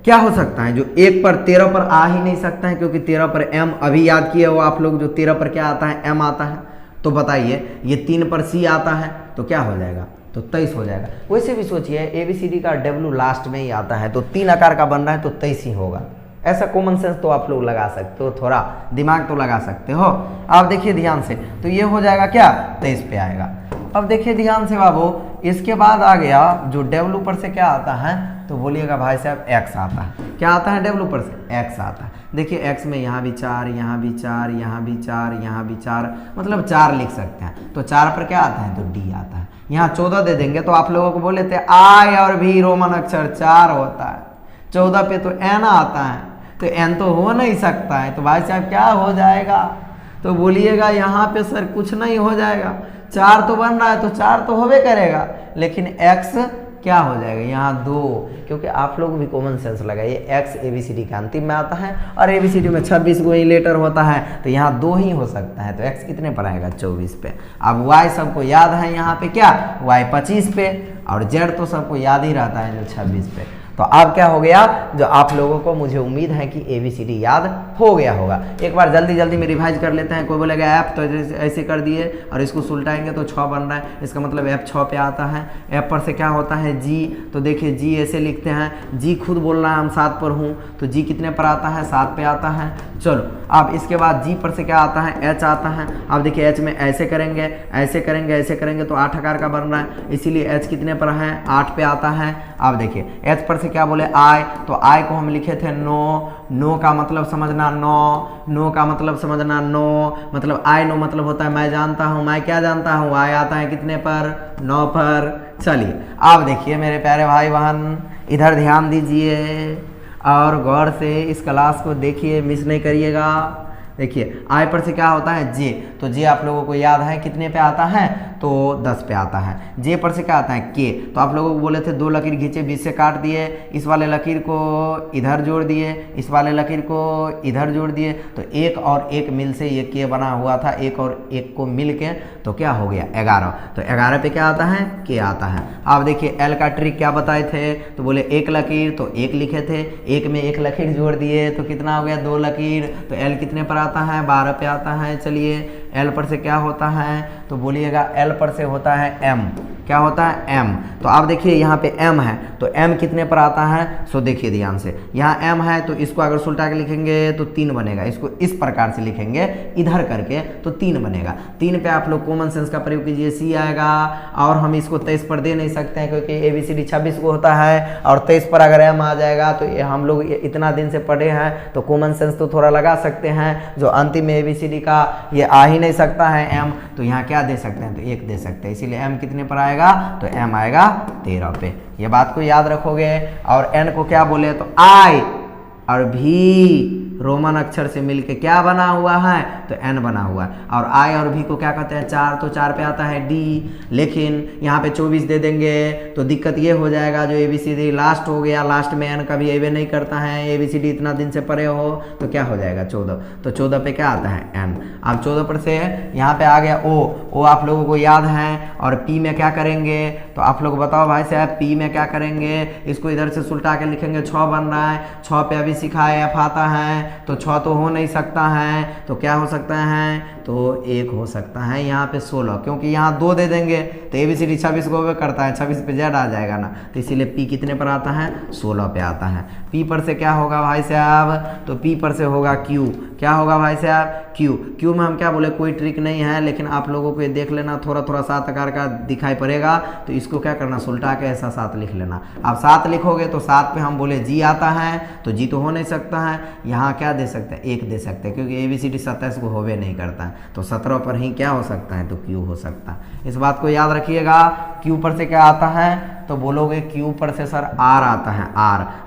Speaker 1: क्या हो सकता है जो 1 पर 13 पर आ ही नहीं सकता है, क्योंकि 13 पर एम अभी याद किए हो आप लोग, जो 13 पर क्या आता है एम आता है, तो बताइए ये 3 पर सी आता है तो क्या हो जाएगा तो 23 हो जाएगा। वैसे भी सोचिए ABCD का डब्ल्यू लास्ट में ही आता है, तो 3 आकार का बन रहा है तो 23 ही होगा। ऐसा कॉमन सेंस तो आप लोग लगा सकते हो, थोड़ा दिमाग तो लगा सकते हो। आप देखिए ध्यान से, तो ये हो जाएगा क्या 23 पे आएगा। अब देखिए ध्यान से बाबू, इसके बाद आ गया जो डब्ल्यू पर से क्या आता है, तो बोलिएगा भाई साहब एक्स आता है। क्या आता है डब्ल्यू पर से एक्स आता है। देखिए एक्स में यहाँ भी 4, यहाँ भी 4, यहाँ भी 4, यहाँ भी 4, मतलब 4 लिख सकते हैं। तो 4 पर क्या आता है तो डी आता है। यहाँ 14 दे देंगे तो आप लोगों को बोले थे आई और भी रोमन अक्षर 4 होता है, 14 पे तो एन आता है, तो एन तो हो नहीं सकता है, तो भाई साहब क्या हो जाएगा, तो बोलिएगा यहाँ पे सर कुछ नहीं हो जाएगा, 4 तो बन रहा है तो 4 तो होबे करेगा, लेकिन x क्या हो जाएगा यहाँ 2, क्योंकि आप लोग भी कॉमन सेंस लगाइए, x ABCD के अंतिम में आता है और ABCD में 26 गो ही लेटर होता है, तो यहाँ 2 ही हो सकता है, तो x कितने पर आएगा 24 पे। अब y सबको याद है यहाँ पे क्या y 25 पे, और z तो सबको याद ही रहता है जो 26 पे। तो अब क्या हो गया, जो आप लोगों को मुझे उम्मीद है कि ABCD याद हो गया होगा। एक बार जल्दी जल्दी में रिवाइज कर लेते हैं। कोई बोलेगा ऐप तो ऐसे कर दिए और इसको सुलटाएंगे तो 6 बन रहा है, इसका मतलब ऐप 6 पे आता है। ऐप पर से क्या होता है जी, तो देखिए जी ऐसे लिखते हैं, जी खुद बोल रहा है हम 7 पर हूँ, तो जी कितने पर आता है 7 पे आता है। चलो अब इसके बाद जी पर से क्या आता है एच आता है। अब देखिए एच में ऐसे करेंगे ऐसे करेंगे ऐसे करेंगे तो 8 आकार का बन रहा है, इसीलिए एच कितने पर है 8 पे आता है। अब देखिए एच पर से क्या बोले आई, तो आई को हम लिखे थे नो का मतलब समझना नो का मतलब समझना नो, मतलब आई नो मतलब होता है मैं जानता हूँ, मैं क्या जानता हूँ, आई आता है कितने पर 9 पर। चलिए अब देखिए मेरे प्यारे भाई बहन, इधर ध्यान दीजिए और गौर से इस क्लास को देखिए, मिस नहीं करिएगा। देखिए आई पर से क्या होता है जे, तो जे आप लोगों को याद है कितने पे आता है तो 10 पे आता है। जे पर से क्या आता है के, तो आप लोगों को बोले थे 2 लकीर खींचे 20 से काट दिए, इस वाले लकीर को इधर जोड़ दिए, इस वाले लकीर को इधर जोड़ दिए, तो 1 और 1 मिल से ये के बना हुआ था, 1 और 1 को मिल के तो क्या हो गया 11, तो 11 पे क्या आता है के आता है। अब देखिए एल का ट्रिक क्या बताए थे, तो बोले 1 लकीर तो 1 लिखे थे, 1 में 1 लकीर जोड़ दिए तो कितना हो गया 2 लकीर, तो एल कितने पर आता है 12 पे आता है। चलिए एल पर से क्या होता है, तो बोलिएगा एल पर से होता है एम। क्या होता है, एम। तो आप देखिए यहाँ पे एम है, तो एम कितने पर आता है, सो देखिए ध्यान से, यहाँ एम है तो इसको अगर सुलटा के लिखेंगे तो 3 बनेगा, इसको इस प्रकार से लिखेंगे इधर करके तो 3 बनेगा। 3 पे आप लोग कॉमन सेंस का प्रयोग कीजिए, सी आएगा। और हम इसको 23 पर दे नहीं सकते हैं क्योंकि ABCD 26 को होता है, और 23 पर अगर एम आ जाएगा तो हम लोग इतना दिन से पढ़े हैं तो कॉमन सेंस तो थोड़ा लगा सकते हैं, जो अंतिम में ABCD का ये आ ही नहीं सकता है एम, तो यहाँ क्या दे सकते हैं, तो 1 दे सकते हैं। इसीलिए एम कितने पर आएगा, तो एम आएगा 13 पे। ये बात को याद रखोगे। और एन को क्या बोले, तो आई और भी रोमन अक्षर से मिलके क्या बना हुआ है, तो एन बना हुआ है। और आई और भी को क्या कहते हैं, 4, तो 4 पे आता है डी। लेकिन यहाँ पे 24 दे देंगे तो दिक्कत ये हो जाएगा, जो ABCD लास्ट हो गया, लास्ट में एन कभी एवे नहीं करता है, ABCD इतना दिन से पढ़े हो तो क्या हो जाएगा 14, तो 14 पे क्या आता है एन। अब 14 पर से यहाँ पे आ गया ओ आप लोगों को याद है। और पी में क्या करेंगे, तो आप लोग बताओ भाई साहब, पी में क्या करेंगे, इसको इधर से सुलटा के लिखेंगे, 6 बन रहा है, 6 पे अभी सिखाया एफ आता है, तो 6 तो हो नहीं सकता है, तो क्या हो सकता है, तो 1 हो सकता है। यहाँ पे 16, क्योंकि यहाँ 2 दे देंगे तो ABCD 26 को भी करता है, 26 पे जेड आ जाएगा ना, तो इसीलिए पी कितने पर आता है, 16 पे आता है। पी पर से क्या होगा भाई साहब, तो पी पर से होगा क्यू। क्या होगा भाई साहब, क्यू में हम क्या बोले, कोई ट्रिक नहीं है, लेकिन आप लोगों को ये देख लेना, थोड़ा थोड़ा 7 आकार का दिखाई पड़ेगा, तो इसको क्या करना, सुलटा के ऐसा 7 लिख लेना। आप 7 लिखोगे तो 7 पे हम बोले जी आता है, तो जी तो हो नहीं सकता है, यहाँ क्या दे सकते हैं, 1 दे सकते हैं, क्योंकि ABCD 27 को होवे नहीं करता है, तो 17 पर ही क्या हो सकता है, तो क्यू हो सकता है। इस बात को याद रखिएगा। क्यू पर से क्या आता है, तो बोलोगे क्यू पर से सर आर आता है,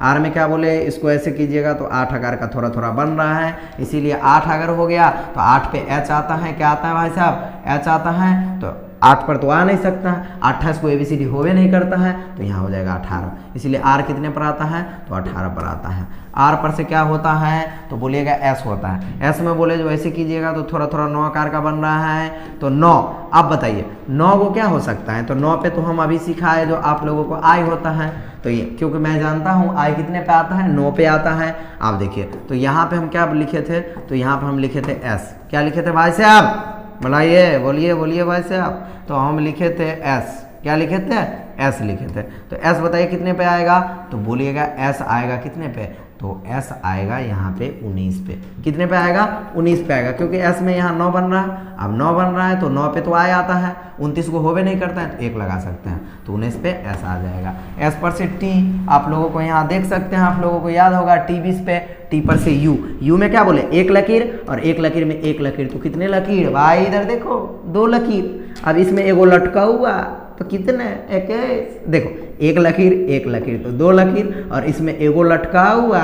Speaker 1: आर में क्या बोले, इसको ऐसे कीजिएगा तो 8 आकार का थोड़ा थोड़ा बन रहा है, इसीलिए 8 अगर हो गया तो 8 पे एच आता है। क्या आता है भाई साहब, एच आता है, तो 8 पर तो आ नहीं सकता है, 28 को ABCD होवे नहीं करता है, तो यहाँ हो जाएगा 18, इसीलिए आर कितने पर आता है, तो 18 पर आता है। आर पर से क्या होता है, तो बोलिएगा एस होता है। एस में बोले जो ऐसे कीजिएगा तो थोड़ा थोड़ा 9 आकार का बन रहा है, तो 9। अब बताइए 9 को क्या हो सकता है, तो 9 पे तो हम अभी सिखाए जो आप लोगों को आई होता है, तो ये क्योंकि मैं जानता हूँ आई कितने पे आता है, 9 पे आता है। आप देखिए तो यहाँ पे हम क्या लिखे थे, तो यहाँ पे हम लिखे थे एस। क्या लिखे थे भाई साहब, बुलाइए, बोलिए भाई साहब, तो हम लिखे थे एस। क्या लिखे थे, एस लिखे थे। तो एस बताइए कितने पे आएगा, तो बोलिएगा एस आएगा कितने पे, तो एस आएगा यहाँ पे 19 पे। कितने पे आएगा, 19 पे आएगा, क्योंकि एस में यहाँ 9 बन रहा है। अब 9 बन रहा है तो 9 पे तो आए आता है, 29 को होवे नहीं करता है, तो 1 लगा सकते हैं, तो 19 पे एस आ जाएगा। एस पर से टी आप लोगों को यहाँ देख सकते हैं, आप लोगों को याद होगा टी 20 पे। टी पर से यू में क्या बोले, 1 लकीर, और 1 लकीर में 1 लकीर, तो कितने लकीर भाई, इधर देखो 2 लकीर। अब इसमें एगो लटका हुआ तो कितने, 21। देखो 1 लकीर 1 लकीर तो 2 लकीर, और इसमें एगो लटका हुआ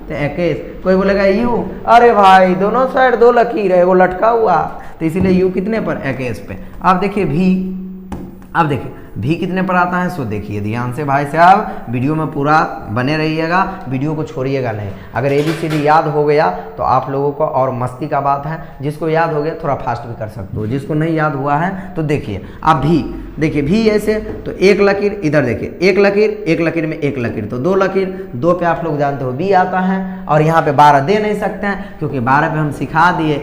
Speaker 1: तो 21। कोई बोलेगा यू, अरे भाई दोनों साइड 2 लकीर है, एगो लटका हुआ, तो इसीलिए यू कितने पर, 21 पे। अब देखिए भी, अब देखिए भी कितने पर आता है, सो देखिए ध्यान से भाई साहब, वीडियो में पूरा बने रहिएगा, वीडियो को छोड़िएगा नहीं। अगर ABCD याद हो गया तो आप लोगों को, और मस्ती का बात है, जिसको याद हो गया थोड़ा फास्ट भी कर सकते हो, जिसको नहीं याद हुआ है तो देखिए। अब भी देखिए, भी ऐसे तो 1 लकीर, इधर देखिए 1 लकीर, 1 लकीर में 1 लकीर तो 2 लकीर, 2 पे आप लोग जानते हो बी आता है, और यहाँ पे 12 दे नहीं सकते हैं, क्योंकि 12 पे हम सिखा दिए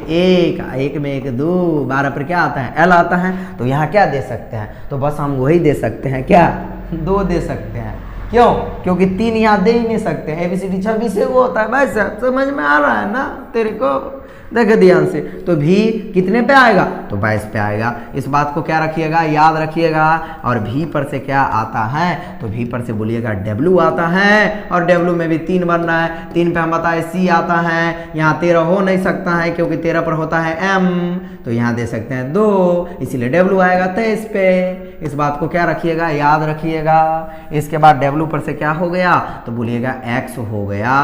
Speaker 1: 1 में 1 2, 12 पर क्या आता है, एल आता है, तो यहाँ क्या दे सकते हैं, तो बस हम वही दे सकते हैं, क्या 2 दे सकते हैं। क्यों, क्योंकि 3 यहाँ दे ही नहीं सकते हैं, ABCD 26 वो होता है भाई साहब, समझ में आ रहा है ना तेरे को, देखो ध्यान से। तो भी कितने पे आएगा, तो 22 पे आएगा। इस बात को क्या रखिएगा, याद रखिएगा। और भी पर से क्या आता है, तो भी पर से बोलिएगा डब्ल्यू आता है, और डब्ल्यू में भी 3 बन रहा है, 3 पे हम बताए सी आता है, यहाँ 13 हो नहीं सकता है क्योंकि 13 पर होता है एम, तो यहाँ दे सकते हैं 2, इसीलिए डब्ल्यू आएगा 23 पे। इस बात को क्या रखिएगा, याद रखिएगा। इसके बाद डब्ल्यू पर से क्या हो गया, तो बोलिएगा एक्स हो गया,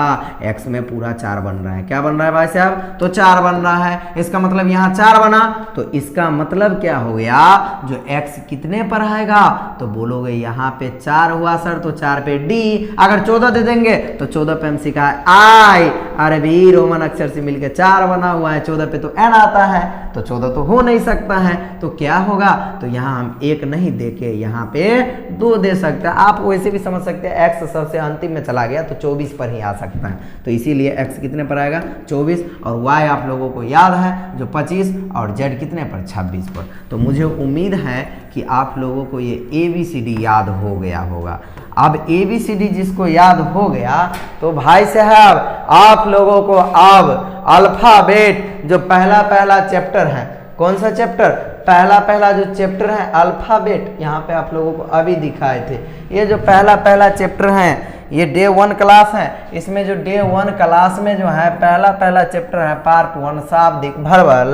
Speaker 1: एक्स में पूरा 4 बन रहा है। क्या बन रहा है भाई साहब, तो 4 बन रहा है, इसका मतलब यहाँ 4 बना, तो इसका मतलब क्या हो गया, जो x कितने पर आएगा, तो बोलोगे यहाँ पे 4 हुआ सर, तो 4 पे डी। अगर 14 दे देंगे तो 14 पे हम सिखाए आई, अरे भी रोमन अक्षर से मिलके 4 बना हुआ है, 14 पे तो एन आता है, तो 14 तो हो नहीं सकता है, तो क्या होगा, तो यहाँ हम 1 नहीं दे के यहाँ पे 2 दे सकते हैं। आप वैसे भी समझ सकते हैं x सबसे अंतिम में चला गया तो 24 पर ही आ सकता है, तो इसीलिए x कितने पर आएगा, 24, और y आप आप लोगों को याद है जो 25 और जेड कितने पर 26 पर। तो मुझे उम्मीद है कि आप लोगों को ये ABCD याद हो गया होगा। अब ABCD जिसको याद हो गया तो भाई साहब आप लोगों को अब अल्फ़ाबेट जो पहला चैप्टर है, कौन सा चैप्टर, पहला जो चैप्टर है अल्फ़ाबेट, यहाँ पे आप लोगों को अभी दिखाए थे। ये जो पहला चैप्टर है ये डे 1 क्लास है। इसमें जो डे 1 क्लास में जो है पहला चैप्टर है पार्ट 1 शाब्दिक वर्बल,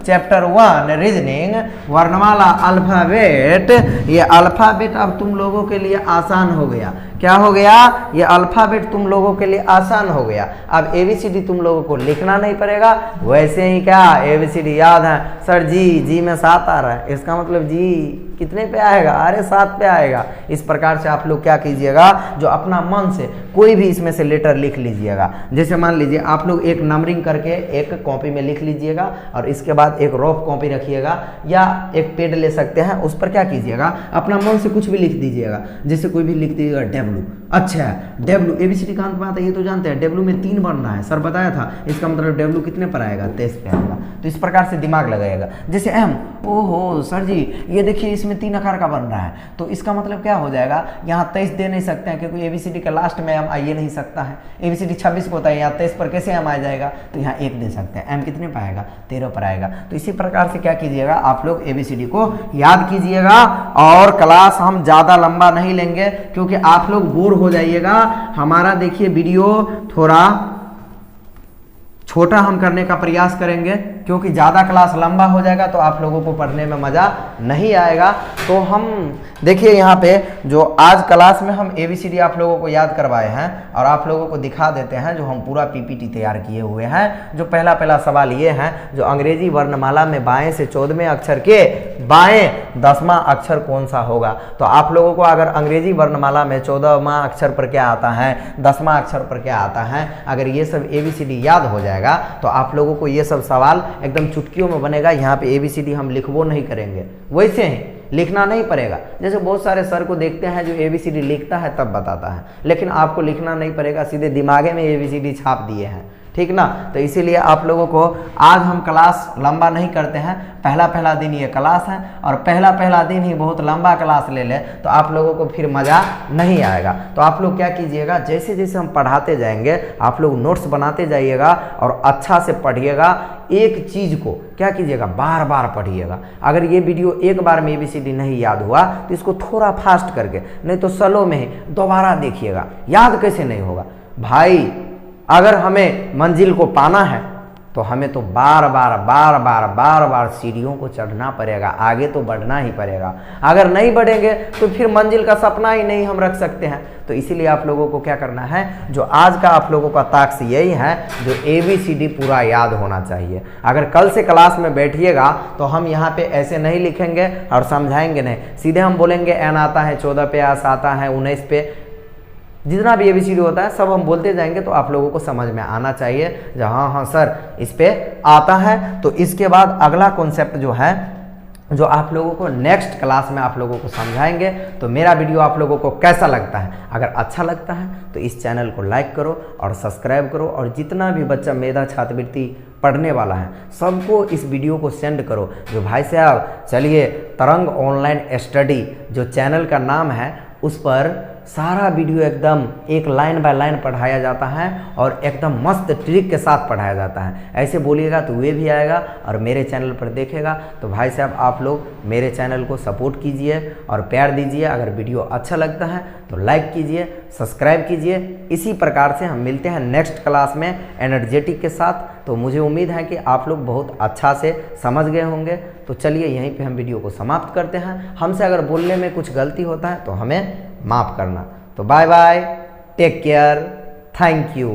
Speaker 1: चैप्टर 1 रीजनिंग, वर्णमाला अल्फ़ाबेट। ये अल्फ़ाबेट अब तुम लोगों के लिए आसान हो गया। क्या हो गया, ये अल्फ़ाबेट तुम लोगों के लिए आसान हो गया। अब ABCD तुम लोगों को लिखना नहीं पड़ेगा। वैसे ही क्या ABCD याद है सर, जी में 7 आ रहा है, इसका मतलब जी कितने पे आएगा, अरे 7 पे आएगा। इस प्रकार से आप लोग क्या कीजिएगा, जो अपना मन से कोई भी इसमें से लेटर लिख लीजिएगा। जैसे मान लीजिए आप लोग एक नंबरिंग करके एक कॉपी में लिख लीजिएगा और इसके बाद एक रफ कॉपी रखिएगा या एक पेड ले सकते हैं, उस पर क्या कीजिएगा अपना मन से कुछ भी लिख दीजिएगा। जैसे कोई भी लिख दीजिएगा W, अच्छा है W ABCD कहाँ पे आता है ये तो जानते हैं, W में 3 बनना है, सर बताया था। इसका मतलब W कितने पर आएगा, 23 पे आएगा। तो इस प्रकार से दिमाग लगाएगा। जैसे M, ओहो सर जी ये देखिए इसमें 3 आकार का बन रहा है, तो इसका मतलब क्या हो जाएगा, यहाँ 23 दे नहीं सकते हैं क्योंकि ABCD के लास्ट में M आइए नहीं सकता है। ABCD 26 को होता है, यहाँ 23 पर कैसे M आ जाएगा, तो यहाँ 1 दे सकते हैं। M कितने पर आएगा, 13 पर आएगा। तो इसी प्रकार से क्या कीजिएगा आप लोग ABCD को याद कीजिएगा। और क्लास हम ज़्यादा लंबा नहीं लेंगे क्योंकि आप लोग बोर हो जाइएगा। हमारा देखिए वीडियो थोड़ा छोटा हम करने का प्रयास करेंगे क्योंकि ज़्यादा क्लास लंबा हो जाएगा तो आप लोगों को पढ़ने में मज़ा नहीं आएगा। तो हम देखिए यहाँ पे जो आज क्लास में हम ABCD आप लोगों को याद करवाए हैं और आप लोगों को दिखा देते हैं जो हम पूरा PPT तैयार किए हुए हैं। जो पहला सवाल ये है जो अंग्रेजी वर्णमाला में बाएं से 14वें अक्षर के बाएं 10वां अक्षर कौन सा होगा। तो आप लोगों को अगर अंग्रेजी वर्णमाला में 14वां अक्षर पर क्या आता है, 10वां अक्षर पर क्या आता है, अगर ये सब ABCD याद हो जाएगा तो आप लोगों को ये सब सवाल एकदम चुटकियों में बनेगा। यहाँ पे ABCD हम लिखबो नहीं करेंगे, वैसे ही लिखना नहीं पड़ेगा। जैसे बहुत सारे सर को देखते हैं जो ABCD लिखता है तब बताता है, लेकिन आपको लिखना नहीं पड़ेगा, सीधे दिमागे में ABCD छाप दिए हैं, ठीक ना। तो इसीलिए आप लोगों को आज हम क्लास लंबा नहीं करते हैं। पहला दिन ये क्लास है और पहला दिन ही बहुत लंबा क्लास ले ले तो आप लोगों को फिर मज़ा नहीं आएगा। तो आप लोग क्या कीजिएगा, जैसे जैसे हम पढ़ाते जाएंगे आप लोग नोट्स बनाते जाइएगा और अच्छा से पढ़िएगा। एक चीज़ को क्या कीजिएगा, बार बार पढ़िएगा। अगर ये वीडियो एक बार में ABCD नहीं याद हुआ तो इसको थोड़ा फास्ट करके, नहीं तो स्लो में ही दोबारा देखिएगा। याद कैसे नहीं होगा भाई, अगर हमें मंजिल को पाना है तो हमें तो बार बार सीढ़ियों को चढ़ना पड़ेगा, आगे तो बढ़ना ही पड़ेगा। अगर नहीं बढ़ेंगे तो फिर मंजिल का सपना ही नहीं हम रख सकते हैं। तो इसीलिए आप लोगों को क्या करना है, जो आज का आप लोगों का टास्क यही है जो ABCD पूरा याद होना चाहिए। अगर कल से क्लास में बैठिएगा तो हम यहाँ पे ऐसे नहीं लिखेंगे और समझाएंगे नहीं, सीधे हम बोलेंगे N आता है 14 पे, S आता है 19 पे, जितना भी ABCD होता है सब हम बोलते जाएंगे तो आप लोगों को समझ में आना चाहिए। जो हाँ सर इस पे आता है। तो इसके बाद अगला कॉन्सेप्ट जो है जो आप लोगों को नेक्स्ट क्लास में आप लोगों को समझाएंगे। तो मेरा वीडियो आप लोगों को कैसा लगता है, अगर अच्छा लगता है तो इस चैनल को लाइक करो और सब्सक्राइब करो, और जितना भी बच्चा मेधा छात्रवृत्ति पढ़ने वाला है सबको इस वीडियो को सेंड करो। जो भाई साहब चलिए तरंग ऑनलाइन स्टडी जो चैनल का नाम है उस पर सारा वीडियो एकदम एक लाइन बाय लाइन पढ़ाया जाता है और एकदम मस्त ट्रिक के साथ पढ़ाया जाता है। ऐसे बोलिएगा तो वे भी आएगा और मेरे चैनल पर देखेगा। तो भाई साहब आप लोग मेरे चैनल को सपोर्ट कीजिए और प्यार दीजिए। अगर वीडियो अच्छा लगता है तो लाइक कीजिए, सब्सक्राइब कीजिए। इसी प्रकार से हम मिलते हैं नेक्स्ट क्लास में एनर्जेटिक के साथ। तो मुझे उम्मीद है कि आप लोग बहुत अच्छा से समझ गए होंगे। तो चलिए यहीं पे हम वीडियो को समाप्त करते हैं। हमसे अगर बोलने में कुछ गलती होता है तो हमें माफ़ करना। तो bye bye, take care, thank you.